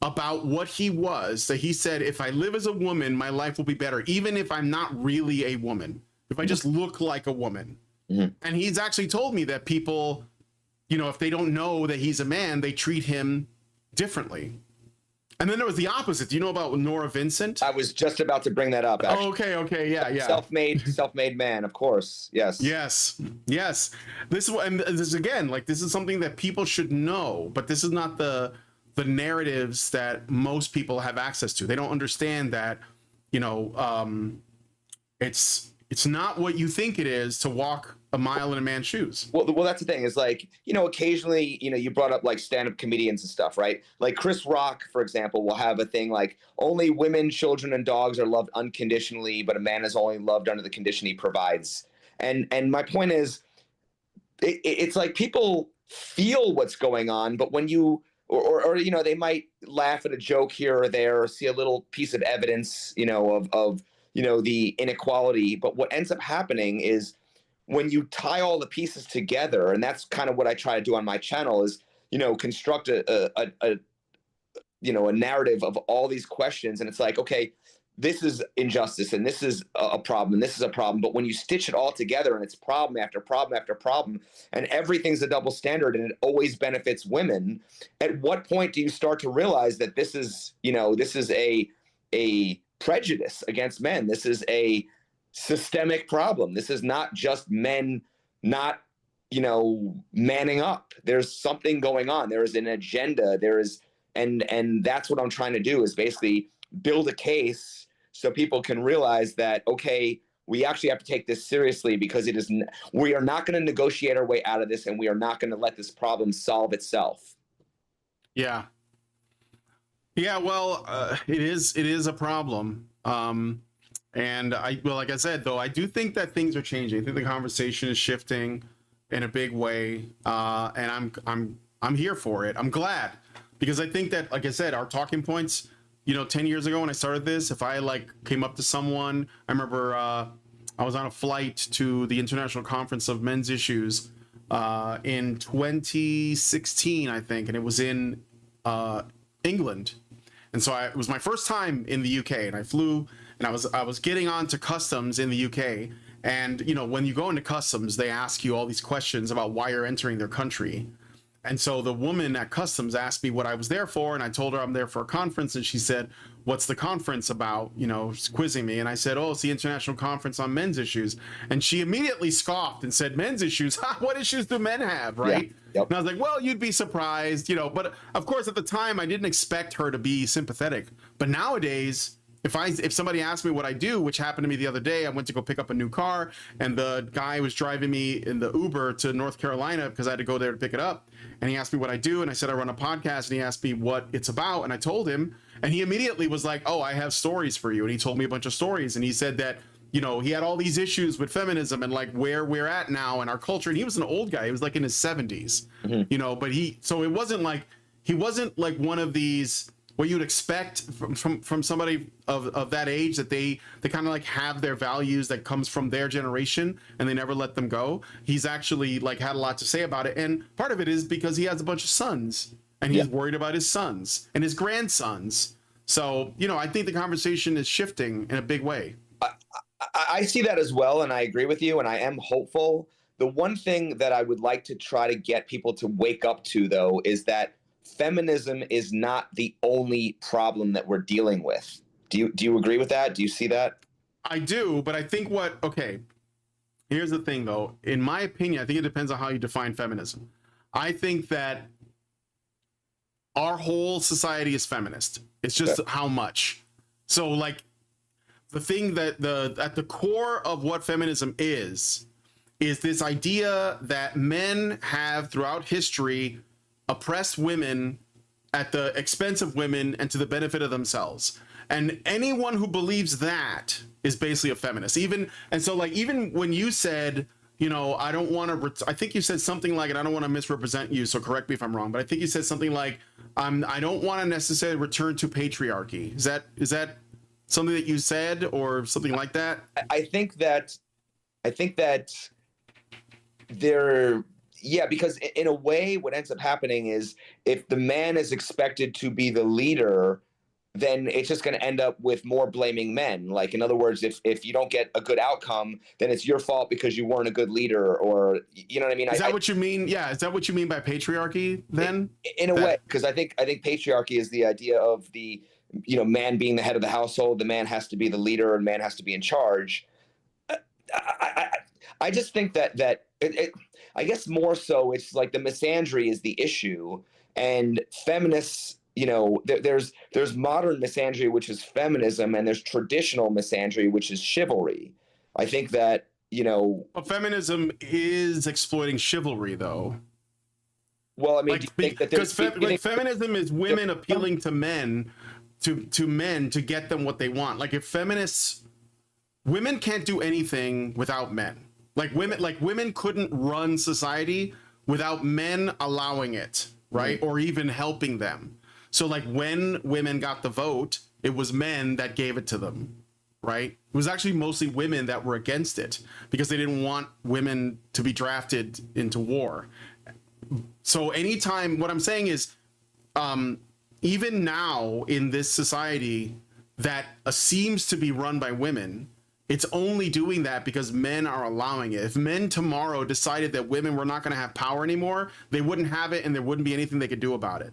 about what he was that he said, if I live as a woman, my life will be better, even if I'm not really a woman, if I just look like a woman. And he's actually told me that people, you know, if they don't know that he's a man, they treat him differently. And then there was the opposite. Do you know about Nora Vincent?
I was just about to bring that up, actually.
Oh, okay, yeah.
Self-made man, of course. Yes. This is again, like, this is something that people should know, but this is not the narratives that most people have access to. They don't understand that, you know, it's not what you think it is to walk
a mile in a man's shoes.
Well, that's the thing is like, occasionally, you brought up like stand-up comedians and stuff, right? Like Chris Rock, for example, will have a thing like only women, children, and dogs are loved unconditionally, but a man is only loved under the condition he provides. And my point is, it's like people feel what's going on, but when you or they might laugh at a joke here or there, or see a little piece of evidence, of the inequality. But what ends up happening is when you tie all the pieces together, and that's kind of what I try to do on my channel is, construct a narrative of all these questions. And it's like, okay, this is injustice and this is a problem and this is a problem. But when you stitch it all together and it's problem after problem after problem and everything's a double standard and it always benefits women, at what point do you start to realize that this is a prejudice against men? This is a systemic problem. This is not just men not, manning up. There's something going on. There is an agenda. And that's what I'm trying to do is basically build a case so people can realize that, okay, we actually have to take this seriously because we are not going to negotiate our way out of this, and we are not going to let this problem solve itself.
Yeah. Yeah. Well, it is a problem. And like I said, though, I do think that things are changing. I think the conversation is shifting in a big way. And I'm here for it. I'm glad, because I think that, like I said, our talking points, 10 years ago when I started this, if I came up to someone, I remember I was on a flight to the International Conference of Men's Issues in 2016, I think, and it was in England. And so it was my first time in the UK, and I flew, and I was getting on to customs in the UK. And, when you go into customs, they ask you all these questions about why you're entering their country. And so the woman at customs asked me what I was there for, and I told her I'm there for a conference, and she said, "What's the conference about?" She's quizzing me, and I said, "Oh, it's the International Conference on Men's Issues." And she immediately scoffed and said, "Men's issues? What issues do men have, right?"
Yeah. Yep.
And I was like, "Well, you'd be surprised, But of course, at the time, I didn't expect her to be sympathetic. But nowadays, if somebody asked me what I do, which happened to me the other day, I went to go pick up a new car, and the guy was driving me in the Uber to North Carolina because I had to go there to pick it up. And he asked me what I do, and I said I run a podcast, and he asked me what it's about, and I told him, and he immediately was like, "Oh, I have stories for you." And he told me a bunch of stories, and he said that, he had all these issues with feminism and where we're at now in our culture. And he was an old guy. He was in his 70s, but so it wasn't he wasn't one of these, what you'd expect from somebody of that age, that they kind of have their values that comes from their generation and they never let them go. He's actually had a lot to say about it. And part of it is because he has a bunch of sons and he's worried about his sons and his grandsons. So, I think the conversation is shifting in a big way.
I see that as well. And I agree with you. And I am hopeful. The one thing that I would like to try to get people to wake up to, though, is that feminism is not the only problem that we're dealing with. Do you agree with that? Do you see that?
I do, but I think here's the thing, though. In my opinion, I think it depends on how you define feminism. I think that our whole society is feminist. It's just how much. So the thing that at the core of what feminism is this idea that men have throughout history oppress women at the expense of women and to the benefit of themselves. And anyone who believes that is basically a feminist. Even when you said, I don't want to, I think you said something like, and I don't want to misrepresent you, so correct me if I'm wrong, but I think you said something like, I don't want to necessarily return to patriarchy. Is that something that you said or something like that?
I think that there. Yeah, because in a way, what ends up happening is if the man is expected to be the leader, then it's just going to end up with more blaming men. In other words, if you don't get a good outcome, then it's your fault because you weren't a good leader, or you know what I mean?
Is that what you mean? Yeah, is that what you mean by patriarchy then?
In a way, because I think patriarchy is the idea of the man being the head of the household, the man has to be the leader, and man has to be in charge. I just think that I guess more so it's the misandry is the issue, and feminists, there's modern misandry, which is feminism, and there's traditional misandry, which is chivalry. I think that you know.
But feminism is exploiting chivalry, though.
Well, I mean,
Like,
do you think that
because
there's
feminism is women appealing to men, to men to get them what they want. Like, if feminists, women can't do anything without men. Like women couldn't run society without men allowing it, right? Or even helping them. So like when women got the vote, it was men that gave it to them, right? It was actually mostly women that were against it because they didn't want women to be drafted into war. So anytime, what I'm saying is, even now in this society that seems to be run by women, it's only doing that because men are allowing it. If men tomorrow decided that women were not going to have power anymore, they wouldn't have it and there wouldn't be anything they could do about it.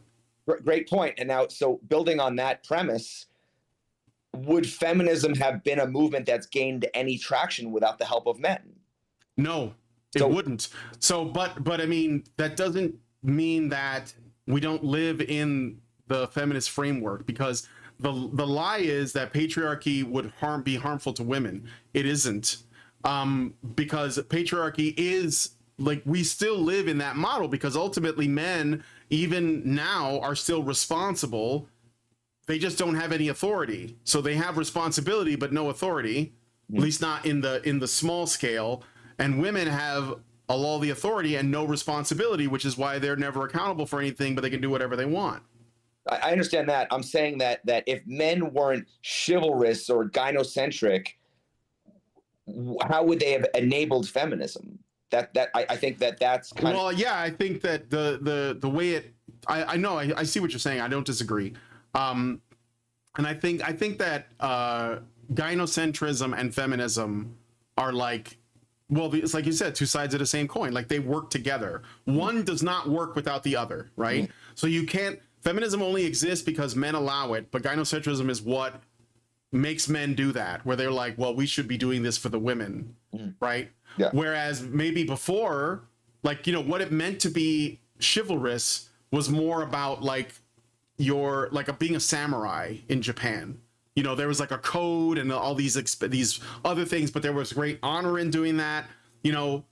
Great point. And now, so building on that premise, would feminism have been a movement that's gained any traction without the help of men?
No, it wouldn't. So, but I mean, that doesn't mean that we don't live in the feminist framework, because the lie is that patriarchy would be harmful to women. It isn't, because patriarchy is, like, we still live in that model because ultimately men, even now, are still responsible. They just don't have any authority. So they have responsibility but no authority, at least not in the small scale. And women have all the authority and no responsibility, which is why they're never accountable for anything, but they can do whatever they want.
I understand that. I'm saying that if men weren't chivalrous or gynocentric, how would they have enabled feminism? I think that's kind
of. Yeah, I think that the way it, I know, I see what you're saying. I don't disagree. And I think that gynocentrism and feminism are like, well, it's like you said, two sides of the same coin. Like, they work together. One does not work without the other, right? So you can't. Feminism only exists because men allow it, but gynocentrism is what makes men do that, where they're like, well, we should be doing this for the women, right?
Yeah.
Whereas maybe before, like, you know, what it meant to be chivalrous was more about like being a samurai in Japan. You know, there was like a code and all these other things, but there was great honor in doing that. You know,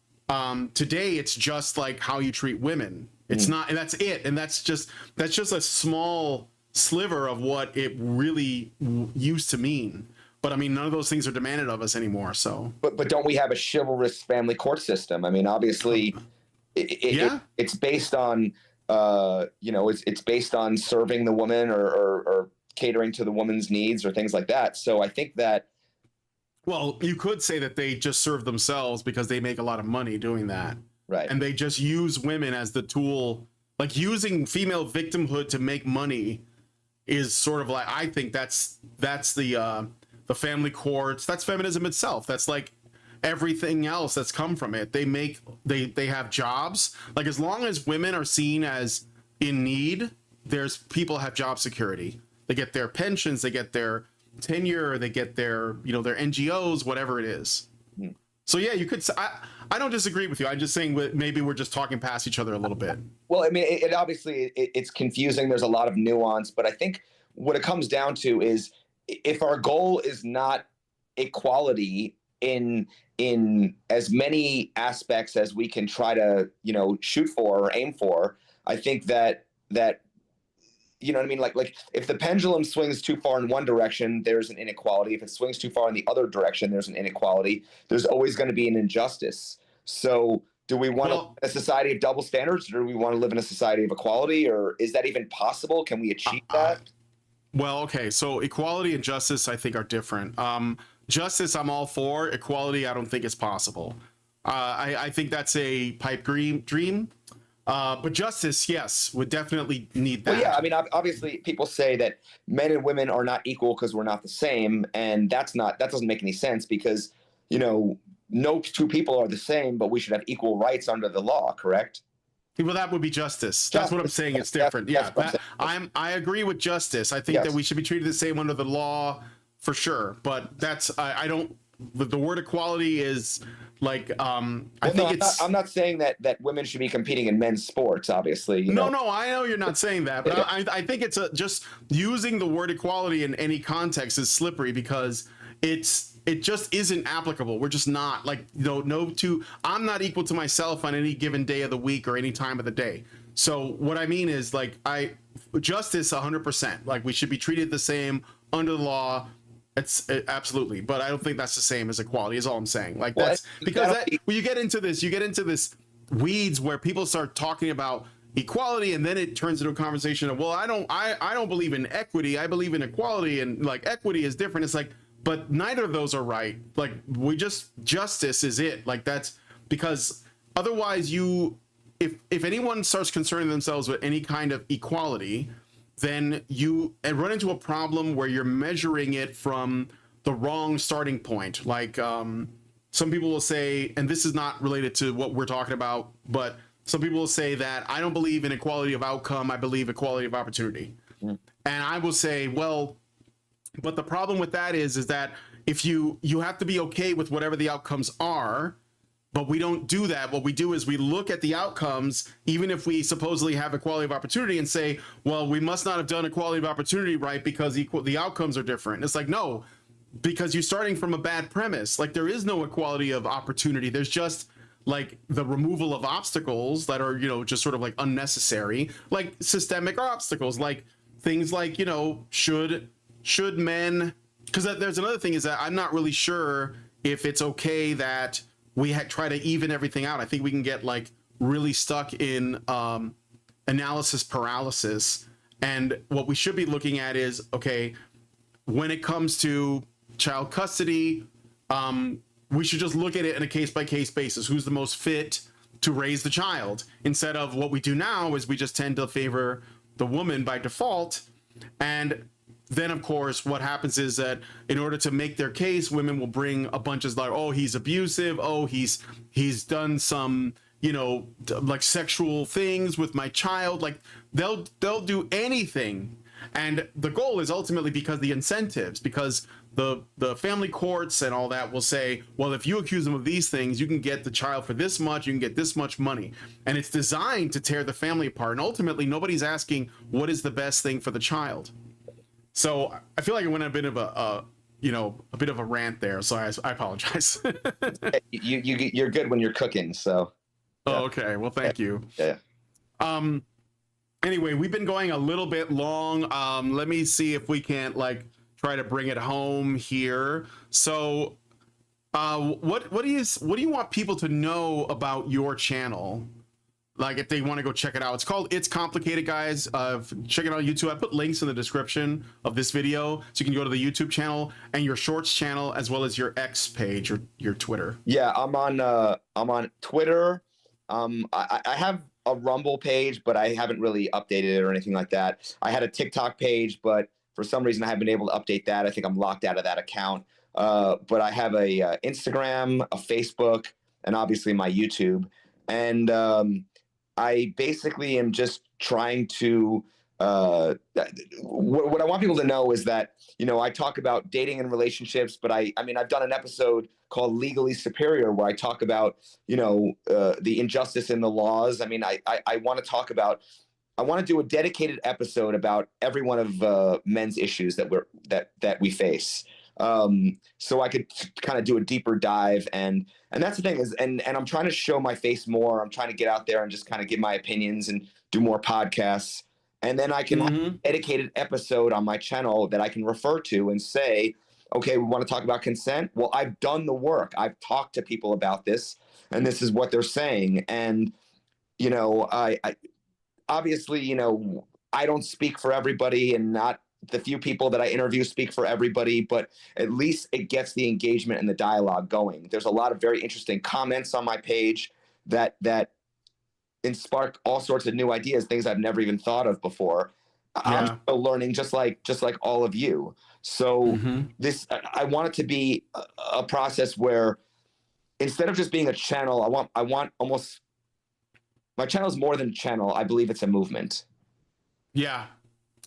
today it's just like how you treat women. It's not, and that's it. And that's just a small sliver of what it really used to mean. But I mean, none of those things are demanded of us anymore. So,
but don't we have a chivalrous family court system? I mean, obviously, it's based on it's based on serving the woman or catering to the woman's needs or things like that. So I think that.
Well, you could say that they just serve themselves because they make a lot of money doing that.
Right.
And they just use women as the tool, like using female victimhood to make money is sort of like, I think that's the family courts. That's feminism itself. That's like everything else that's come from it. They have jobs. Like, as long as women are seen as in need, people have job security. They get their pensions, they get their tenure, they get their, their NGOs, whatever it is. So yeah, you could say, I don't disagree with you. I'm just saying maybe we're just talking past each other a little bit.
Well, I mean, it obviously it's confusing. There's a lot of nuance, but I think what it comes down to is, if our goal is not equality in as many aspects as we can try to, shoot for or aim for, I think that you know what I mean? Like if the pendulum swings too far in one direction, there's an inequality. If it swings too far in the other direction, there's an inequality. There's always going to be an injustice. So do we want to live in a society of double standards, or do we want to live in a society of equality, or is that even possible? Can we achieve that?
Well, okay. So equality and justice, I think, are different. Justice, I'm all for. Equality, I don't think is possible. I think that's a pipe dream. But justice, yes, would definitely need that.
Well, yeah, I mean, obviously, people say that men and women are not equal because we're not the same, and that doesn't make any sense, because no two people are the same, but we should have equal rights under the law, correct?
Well, that would be justice. That's what I'm saying. It's different. Yeah, I agree with justice. I think that we should be treated the same under the law for sure. But I don't. The word equality is like I'm
not saying that women should be competing in men's sports, obviously.
No, I know you're not saying that, but I think it's just using the word equality in any context is slippery, because it's it just isn't applicable. We're just not like, I'm not equal to myself on any given day of the week or any time of the day. So what I mean is like, justice 100%, like we should be treated the same under the law. It's absolutely, but I don't think that's the same as equality is all I'm saying. Like that's because when you get into this weeds where people start talking about equality and then it turns into a conversation of, well, I don't believe in equity. I believe in equality, and like equity is different. It's like, but neither of those are right. Like justice is it. Like that's because otherwise if anyone starts concerning themselves with any kind of equality, then you run into a problem where you're measuring it from the wrong starting point. Like some people will say, and this is not related to what we're talking about, but some people will say that I don't believe in equality of outcome. I believe equality of opportunity. And I will say, well, but the problem with that is that if you have to be okay with whatever the outcomes are, but we don't do that. What we do is we look at the outcomes, even if we supposedly have equality of opportunity, and say, well, we must not have done equality of opportunity right because the outcomes are different. It's like, no, because you're starting from a bad premise. Like there is no equality of opportunity. There's just like the removal of obstacles that are, just sort of like unnecessary, like systemic obstacles, like things like, should men, because there's another thing is that I'm not really sure if it's okay that we try to even everything out. I think we can get like really stuck in analysis paralysis. And what we should be looking at is, okay, when it comes to child custody, we should just look at it in a case-by-case basis. Who's the most fit to raise the child? Instead of what we do now is we just tend to favor the woman by default. And then, of course, what happens is that in order to make their case, women will bring a bunch of like, oh, he's abusive. Oh, he's done some, like sexual things with my child. Like they'll do anything. And the goal is ultimately because the incentives, because the family courts and all that will say, well, if you accuse them of these things, you can get the child for this much, you can get this much money. And it's designed to tear the family apart. And ultimately, nobody's asking what is the best thing for the child. So I feel like I went a bit of a bit of a rant there. So I apologize.
You're good when you're cooking. So. Yeah.
Oh, okay. Well, thank you.
Yeah.
Anyway, we've been going a little bit long. Let me see if we can't like try to bring it home here. So, what do you want people to know about your channel? Like if they want to go check it out. It's called It's Complicated, guys. Check it out on YouTube. I put links in the description of this video, so you can go to the YouTube channel and your Shorts channel, as well as your X page or your Twitter. Yeah,
I'm on Twitter. I have a Rumble page, but I haven't really updated it or anything like that. I had a TikTok page, but for some reason I haven't been able to update that. I think I'm locked out of that account. But I have a Instagram, a Facebook, and obviously my YouTube. And I basically am just trying to what I want people to know is that, I talk about dating and relationships, but I mean, I've done an episode called Legally Superior where I talk about, the injustice in the laws. I mean, I want to talk about, I want to do a dedicated episode about every one of men's issues that we face. So I could kind of do a deeper dive, and that's the thing is, and I'm trying to show my face more. I'm trying to get out there and just kind of give my opinions and do more podcasts. And then I can have a dedicated episode on my channel that I can refer to and say, okay, we want to talk about consent. Well, I've done the work. I've talked to people about this, and this is what they're saying. And, I obviously, I don't speak for everybody, and not the few people that I interview speak for everybody, but at least it gets the engagement and the dialogue going. There's a lot of very interesting comments on my page that spark all sorts of new ideas, things I've never even thought of before. Yeah. I'm still learning, just like all of you. So I want it to be a process where instead of just being a channel, I want almost, my channel is more than a channel. I believe it's a movement.
Yeah.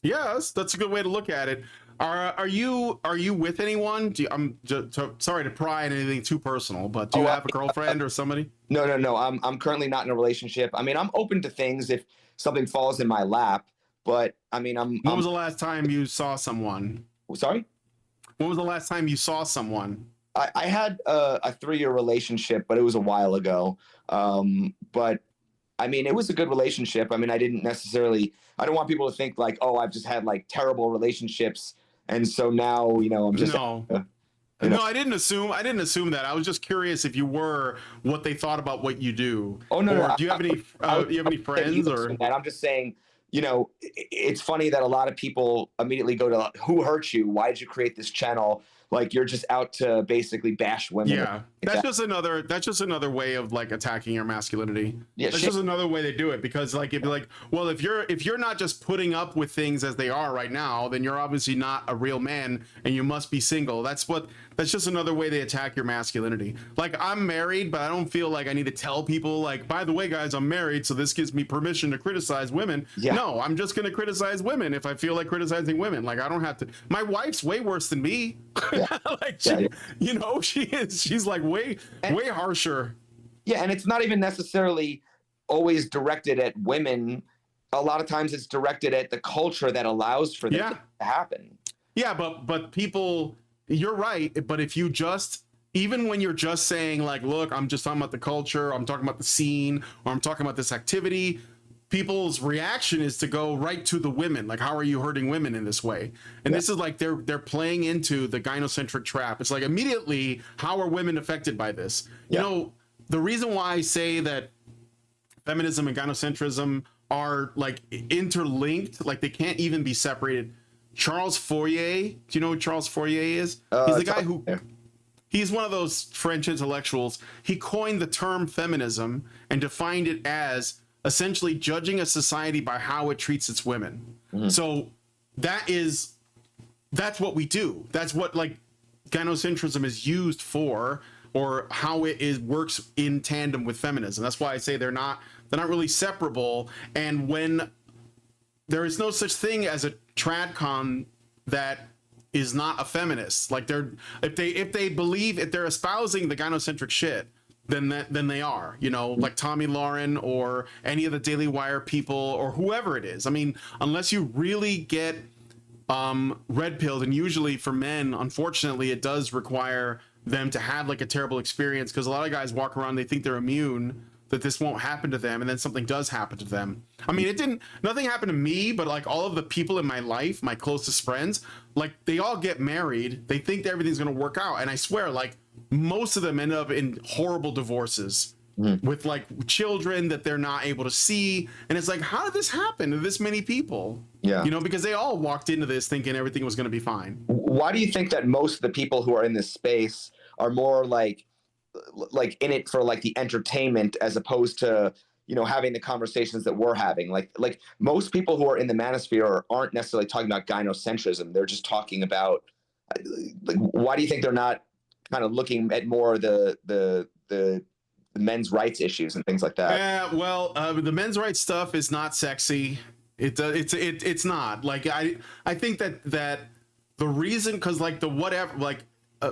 Yes, that's a good way to look at it. Are you with anyone? I'm just, sorry to pry on anything too personal, but do you have a girlfriend or somebody?
No. I'm currently not in a relationship. I mean, I'm open to things if something falls in my lap, but I mean,
When was the last time you saw someone?
Sorry?
When was the last time you saw someone?
I had a 3-year relationship, but it was a while ago. But I mean, it was a good relationship. I mean, I don't want people to think like, oh, I've just had like terrible relationships. And so now, I'm just,
No. No, I didn't assume that. I was just curious if you were, what they thought about what you do.
Oh, no,
or
no.
Do you have any friends or?
I'm just saying, it's funny that a lot of people immediately go to, who hurt you? Why did you create this channel? Like, you're just out to basically bash women.
Yeah, that's just another way of like attacking your masculinity.
Yeah,
that's just another way they do it, because like it'd be like, well, if you're not just putting up with things as they are right now, then you're obviously not a real man and you must be single. That's just another way they attack your masculinity. Like, I'm married, but I don't feel like I need to tell people like, by the way, guys, I'm married, so this gives me permission to criticize women. Yeah. No, I'm just gonna criticize women if I feel like criticizing women. Like, I don't have to. My wife's way worse than me. Yeah. Like, she's like way harsher.
Yeah, and it's not even necessarily always directed at women. A lot of times it's directed at the culture that allows for this to happen. Yeah,
but people, you're right. But if you even when you're just saying like, look, I'm just talking about the culture, I'm talking about the scene, or I'm talking about this activity, people's reaction is to go right to the women. Like, how are you hurting women in this way? And this is like, they're playing into the gynocentric trap. It's like, immediately, how are women affected by this? You know, the reason why I say that feminism and gynocentrism are like interlinked, like they can't even be separated. Charles Fourier, do you know who Charles Fourier is? He's the guy who, he's one of those French intellectuals. He coined the term feminism and defined it as essentially judging a society by how it treats its women. Mm-hmm. So that's what we do. That's what like gynocentrism is used for, or how it works in tandem with feminism. That's why I say they're not really separable. And when there is no such thing as a tradcon that is not a feminist, like if they're espousing the gynocentric shit, then they are, like Tommy Lauren or any of the Daily Wire people or whoever it is. I mean, unless you really get red pilled, and usually for men, unfortunately, it does require them to have like a terrible experience, because a lot of guys walk around, they think they're immune, that this won't happen to them, and then something does happen to them. I mean, nothing happened to me, but like all of the people in my life, my closest friends, like they all get married, they think that everything's gonna work out, and I swear, like most of them end up in horrible divorces with like children that they're not able to see, and it's like, how did this happen to this many people? Yeah, because they all walked into this thinking everything was going to be fine.
Why do you think that most of the people who are in this space are more like in it for like the entertainment, as opposed to having the conversations that we're having? Like most people who are in the manosphere aren't necessarily talking about gynocentrism. They're just talking about like, why do you think they're not kind of looking at more the men's rights issues and things like that?
Yeah, well, the men's rights stuff is not sexy. It's not. Like, I think that the reason, because like the whatever, like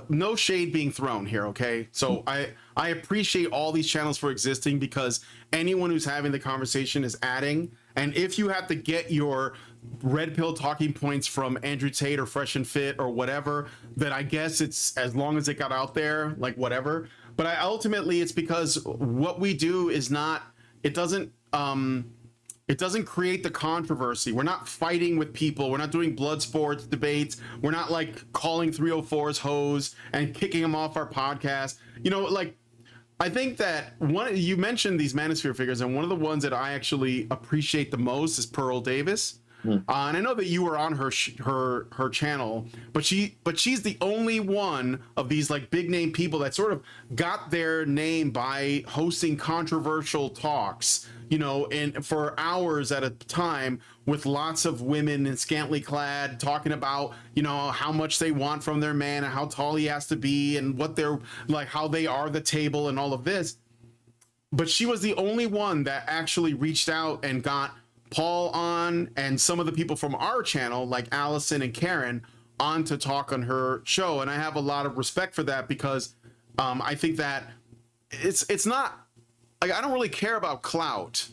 no shade being thrown here, okay? So I appreciate all these channels for existing, because anyone who's having the conversation is adding. And if you have to get your red pill talking points from Andrew Tate or Fresh and Fit or whatever, that I guess it's, as long as it got out there, like whatever. But ultimately it's because what we do is not, it doesn't create the controversy. We're not fighting with people. We're not doing blood sports debates. We're not like calling 304s hoes and kicking them off our podcast. Like, I think that you mentioned these manosphere figures, and one of the ones that I actually appreciate the most is Pearl Davis. And I know that you were on her channel, but she's the only one of these like big name people that sort of got their name by hosting controversial talks, and for hours at a time, with lots of women in scantily clad talking about, how much they want from their man and how tall he has to be and what they're like, how they are the table and all of this. But she was the only one that actually reached out and got Paul on, and some of the people from our channel like Allison and Karen on to talk on her show. And I have a lot of respect for that, because I think that it's not like, I don't really care about clout,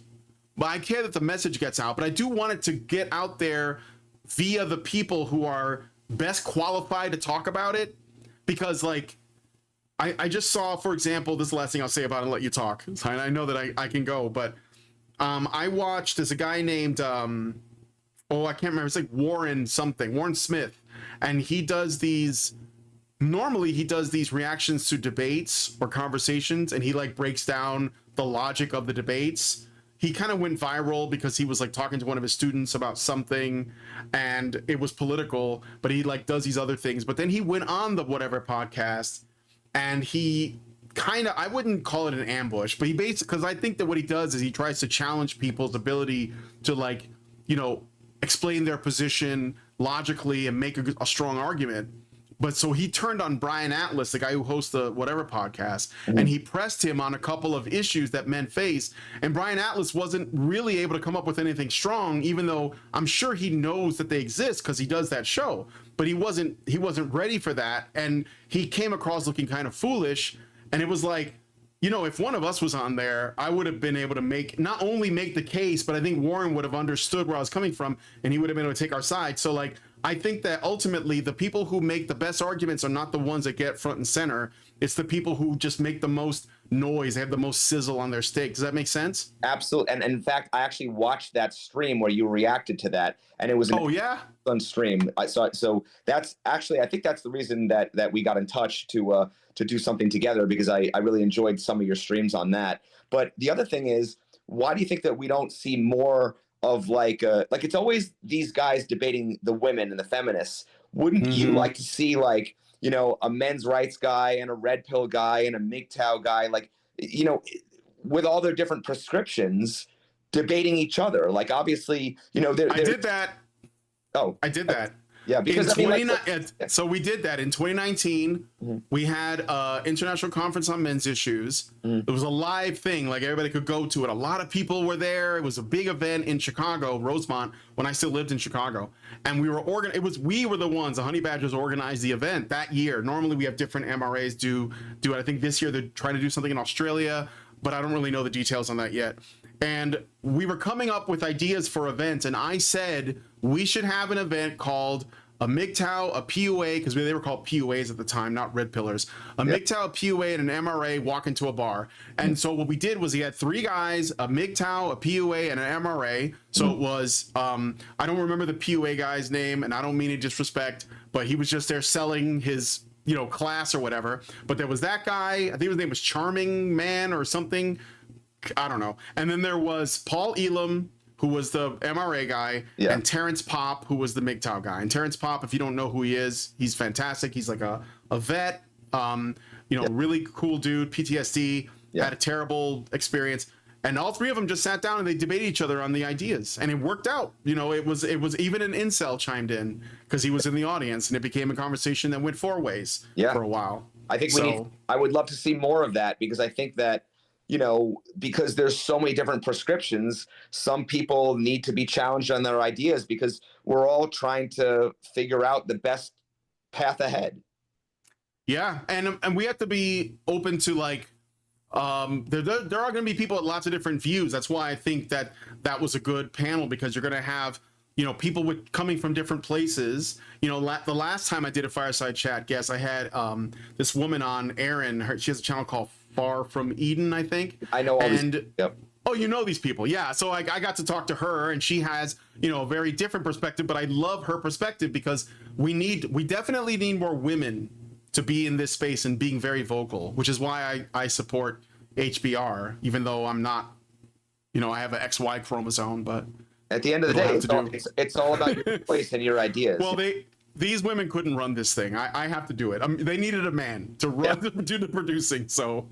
but I care that the message gets out. But I do want it to get out there via the people who are best qualified to talk about it, because like I just saw, for example, this is the last thing I'll say about it and let you talk. I know that I can go, but I watched, there's a guy named, I can't remember, it's like Warren Smith, and he does these, normally he does these reactions to debates or conversations, and he like breaks down the logic of the debates. He kind of went viral because he was like talking to one of his students about something and it was political, but he like does these other things. But then he went on the whatever podcast and he kind of, I wouldn't call it an ambush, but he basically, because I think that what he does is he tries to challenge people's ability to like, you know, explain their position logically and make a strong argument. But so he turned on Brian Atlas, the guy who hosts the whatever podcast, and he pressed him on a couple of issues that men face. And Brian Atlas wasn't really able to come up with anything strong, even though I'm sure he knows that they exist because he does that show. But he wasn't ready for that, and he came across looking kind of foolish. And it was like, you know, if one of us was on there, I would have been able to not only make the case, but I think Warren would have understood where I was coming from, and he would have been able to take our side. So like, I think that ultimately the people who make the best arguments are not the ones that get front and center. It's the people who just make the most noise. They have the most sizzle on their steak. Does that make sense?
Absolutely. And in fact, I actually watched that stream where you reacted to that, and it was an on stream. So that's actually, I think that's the reason that we got in touch to do something together, because I really enjoyed some of your streams on that. But the other thing is, why do you think that we don't see more of like it's always these guys debating the women and the feminists? Wouldn't you like to see, like, you know, a men's rights guy and a red pill guy and a MGTOW guy, like, you know, with all their different prescriptions debating each other? Like, obviously, you know,
I did that.
Oh,
I did that.
Yeah, because I mean,
so we did that in 2019. We had International Conference on Men's Issues. It was a live thing, like everybody could go to it. A lot of people were there. It was a big event in Chicago, Rosemont, when I still lived in Chicago. And we were we were the ones, the Honey Badgers organized the event that year. Normally we have different MRAs do it. I think this year they're trying to do something in Australia, but I don't really know the details on that yet. And we were coming up with ideas for events, and I said we should have an event called a MGTOW, a PUA, because they were called PUAs at the time, not red pillars. A MGTOW, a PUA, and an MRA walk into a bar. And so what we did was he had three guys, a MGTOW, a PUA, and an MRA. So it was, I don't remember the PUA guy's name, and I don't mean to disrespect, but he was just there selling his, you know, class or whatever. But there was that guy, I think his name was Charming Man or something. I don't know. And then there was Paul Elam, who was the MRA guy, and Terrence Popp, who was the MGTOW guy. And Terrence Popp, if you don't know who he is, he's fantastic. He's like a vet, you know, really cool dude, PTSD, had a terrible experience. And all three of them just sat down and they debated each other on the ideas, and it worked out. You know, it was even an incel chimed in because he was in the audience, and it became a conversation that went four ways for a while.
I think I would love to see more of that, because I think that, you know, because there's so many different prescriptions, some people need to be challenged on their ideas, because we're all trying to figure out the best path ahead.
Yeah, and we have to be open to, like, there are going to be people with lots of different views. That's why I think that was a good panel, because you're going to have, you know, people coming from different places. You know, the last time I did a Fireside Chat guest, I had this woman on, Erin. She has a channel called Far From Eden, I think.
I know all these. Yep.
Oh, you know these people. Yeah. So I got to talk to her, and she has, you know, a very different perspective, but I love her perspective, because we definitely need more women to be in this space and being very vocal, which is why I support HBR, even though I'm not, you know, I have an XY chromosome, but
at the end of the day, it's all about your place and your ideas.
Well, these women couldn't run this thing. I have to do it. They needed a man to run, do the producing. So,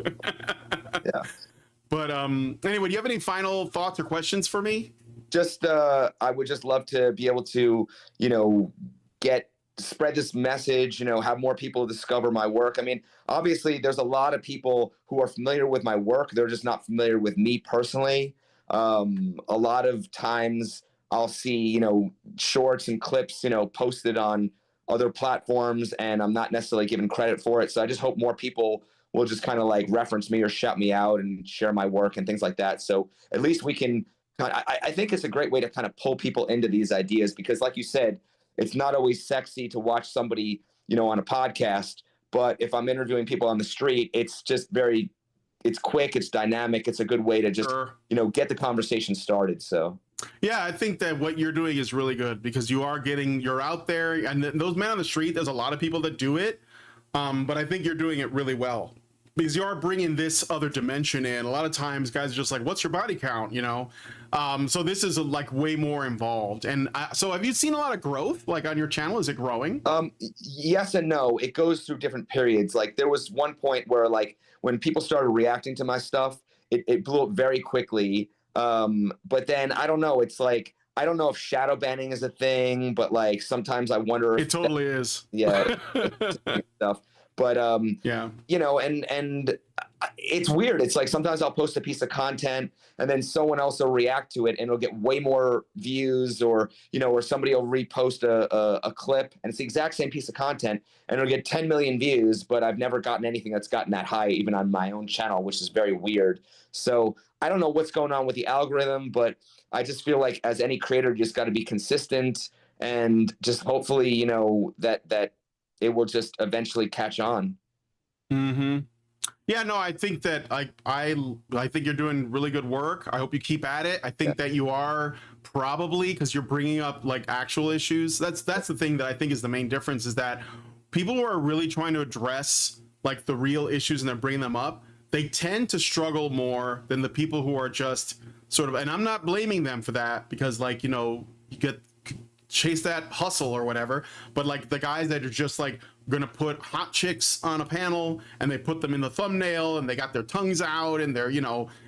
But anyway, do you have any final thoughts or questions for me?
Just, I would just love to be able to, you know, spread this message, you know, have more people discover my work. I mean, obviously there's a lot of people who are familiar with my work. They're just not familiar with me personally. A lot of times I'll see, you know, shorts and clips, you know, posted on other platforms, and I'm not necessarily given credit for it. So I just hope more people will just kind of like reference me or shout me out and share my work and things like that. So at least we can, I think it's a great way to kind of pull people into these ideas, because like you said, it's not always sexy to watch somebody, you know, on a podcast But if I'm interviewing people on the street, it's just it's quick, it's dynamic, it's a good way to just,
Sure.
get the conversation started. So
Yeah, I think that what you're doing is really good because you're out there, and those men on the street, there's a lot of people that do it. But I think you're doing it really well because you are bringing this other dimension in. A lot of times guys are just like, what's your body count? So this is like way more involved. And so have you seen a lot of growth like on your channel? Is it growing?
Yes and no. It goes through different periods. Like there was one point where like when people started reacting to my stuff, it blew up very quickly. But then I don't know. It's like, I don't know if shadow banning is a thing, but like sometimes I wonder if
it totally is.
Yeah. Stuff. But
yeah,
and it's weird. It's like sometimes I'll post a piece of content and then someone else will react to it and it'll get way more views, or or somebody will repost a clip and it's the exact same piece of content and it'll get 10 million views, but I've never gotten anything that's gotten that high even on my own channel, which is very weird. So I don't know what's going on with the algorithm, but I just feel like as any creator, you just got to be consistent and just hopefully, that it will just eventually catch on.
Mm-hmm. Yeah, no, I think that I think you're doing really good work. I hope you keep at it. I think that you are probably, because you're bringing up like actual issues. That's the thing that I think is the main difference, is that people who are really trying to address like the real issues and they're bringing them up, they tend to struggle more than the people who are just sort of, and I'm not blaming them for that because like, you get chase that hustle or whatever, but like the guys that are just like gonna put hot chicks on a panel and they put them in the thumbnail and they got their tongues out and their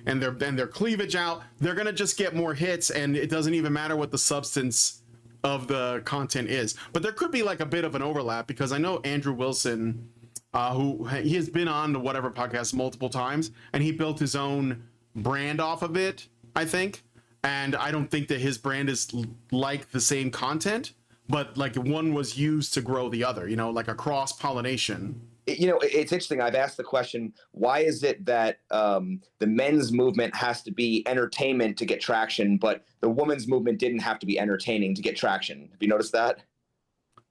and their cleavage out, they're gonna just get more hits and it doesn't even matter what the substance of the content is. But there could be like a bit of an overlap because I know Andrew Wilson, who he has been on the whatever podcast multiple times and he built his own brand off of it, I think. And I don't think that his brand is like the same content, but like one was used to grow the other, like a cross pollination.
It's interesting. I've asked the question, why is it that the men's movement has to be entertainment to get traction, but the women's movement didn't have to be entertaining to get traction? Have you noticed that?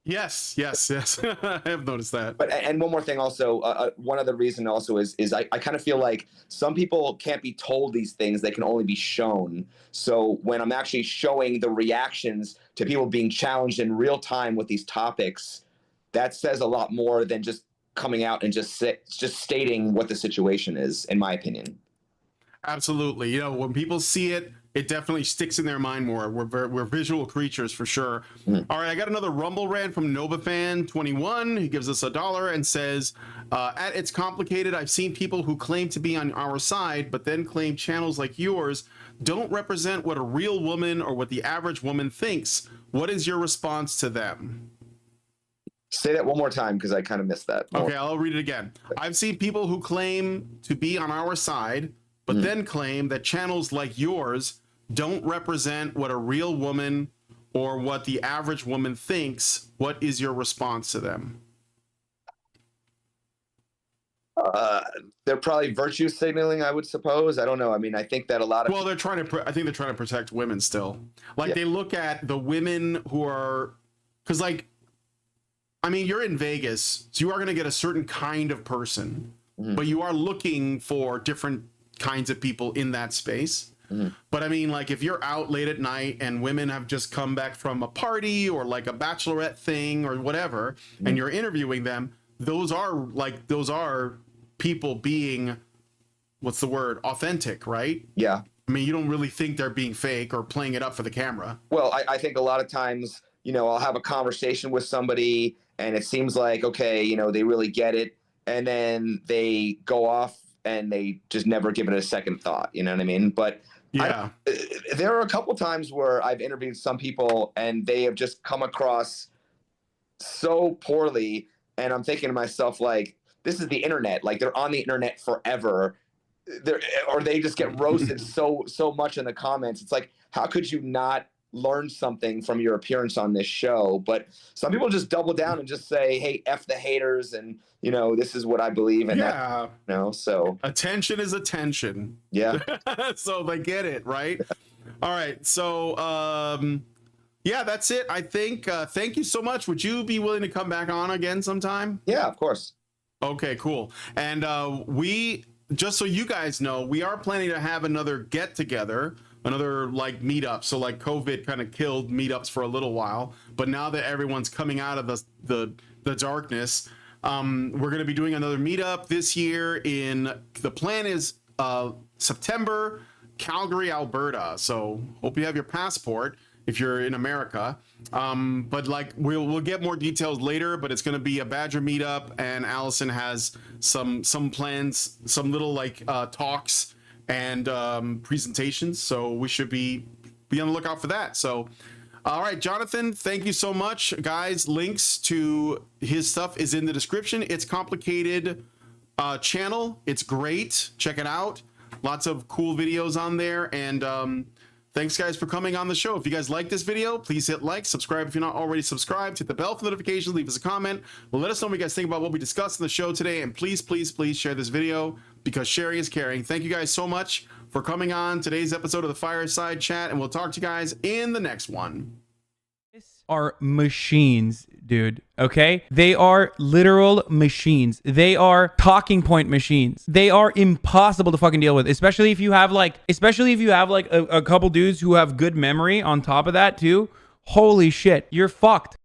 Yes. I have noticed that.
But and one more thing also, one other reason also is I kind of feel like some people can't be told these things, they can only be shown. So when I'm actually showing the reactions to people being challenged in real time with these topics, that says a lot more than just coming out and just stating what the situation is, in my opinion.
Absolutely. When people see it, it definitely sticks in their mind more. We're visual creatures for sure. All right, I got another Rumble rant from NovaFan21. He gives us $1 and says, at It's Complicated, I've seen people who claim to be on our side, but then claim channels like yours don't represent what a real woman or what the average woman thinks. What is your response to them?
Say that one more time because I kind of missed that.
Okay, I'll read it again. I've seen people who claim to be on our side, but then claim that channels like yours don't represent what a real woman or what the average woman thinks. What is your response to them?
They're probably virtue signaling, I would suppose. I don't know. I mean, I think that a lot of
I think they're trying to protect women still. Like they look at the women who are, because like, I mean, you're in Vegas, so you are going to get a certain kind of person, but you are looking for different kinds of people in that space. But I mean, like if you're out late at night and women have just come back from a party or like a bachelorette thing or whatever, and you're interviewing them, those are people being, what's the word, authentic, right?
Yeah.
I mean, you don't really think they're being fake or playing it up for the camera.
Well, I think a lot of times, I'll have a conversation with somebody and it seems like, okay, they really get it. And then they go off and they just never give it a second thought. You know what I mean? But
yeah,
there are a couple times where I've interviewed some people and they have just come across so poorly. And I'm thinking to myself, like, this is the internet. Like they're on the internet forever. Or they just get roasted so much in the comments. It's like, how could you not learn something from your appearance on this show? But some people just double down and just say, hey, F the haters. And, this is what I believe. And so
attention is attention.
Yeah.
So they get it, right? All right. So, yeah, that's it. I think, thank you so much. Would you be willing to come back on again sometime?
Yeah, of course.
Okay, cool. And we, just so you guys know, we are planning to have another get together, another like meetup. So like COVID kind of killed meetups for a little while, but now that everyone's coming out of the darkness, we're going to be doing another meetup this year. The plan is September, Calgary, Alberta. So hope you have your passport if you're in America. But like we'll get more details later, but it's going to be a Badger meetup, and Allison has some plans, some little like talks and presentations. So we should be on the lookout for that. So all right, Jonathan, thank you so much, guys. Links to his stuff is in the description. It's Complicated channel. It's great. Check it out. Lots of cool videos on there. And thanks, guys, for coming on the show. If you guys like this video, please hit like, subscribe if you're not already subscribed, hit the bell for notifications, leave us a comment. Let us know what you guys think about what we discussed in the show today. And please, please, please share this video, because sharing is caring. Thank you guys so much for coming on today's episode of the Fireside Chat, and we'll talk to you guys in the next one.
Are machines, dude. Okay, they are literal machines. They are talking point machines. They are impossible to fucking deal with, especially if you have like a couple dudes who have good memory on top of that too. Holy shit, you're fucked.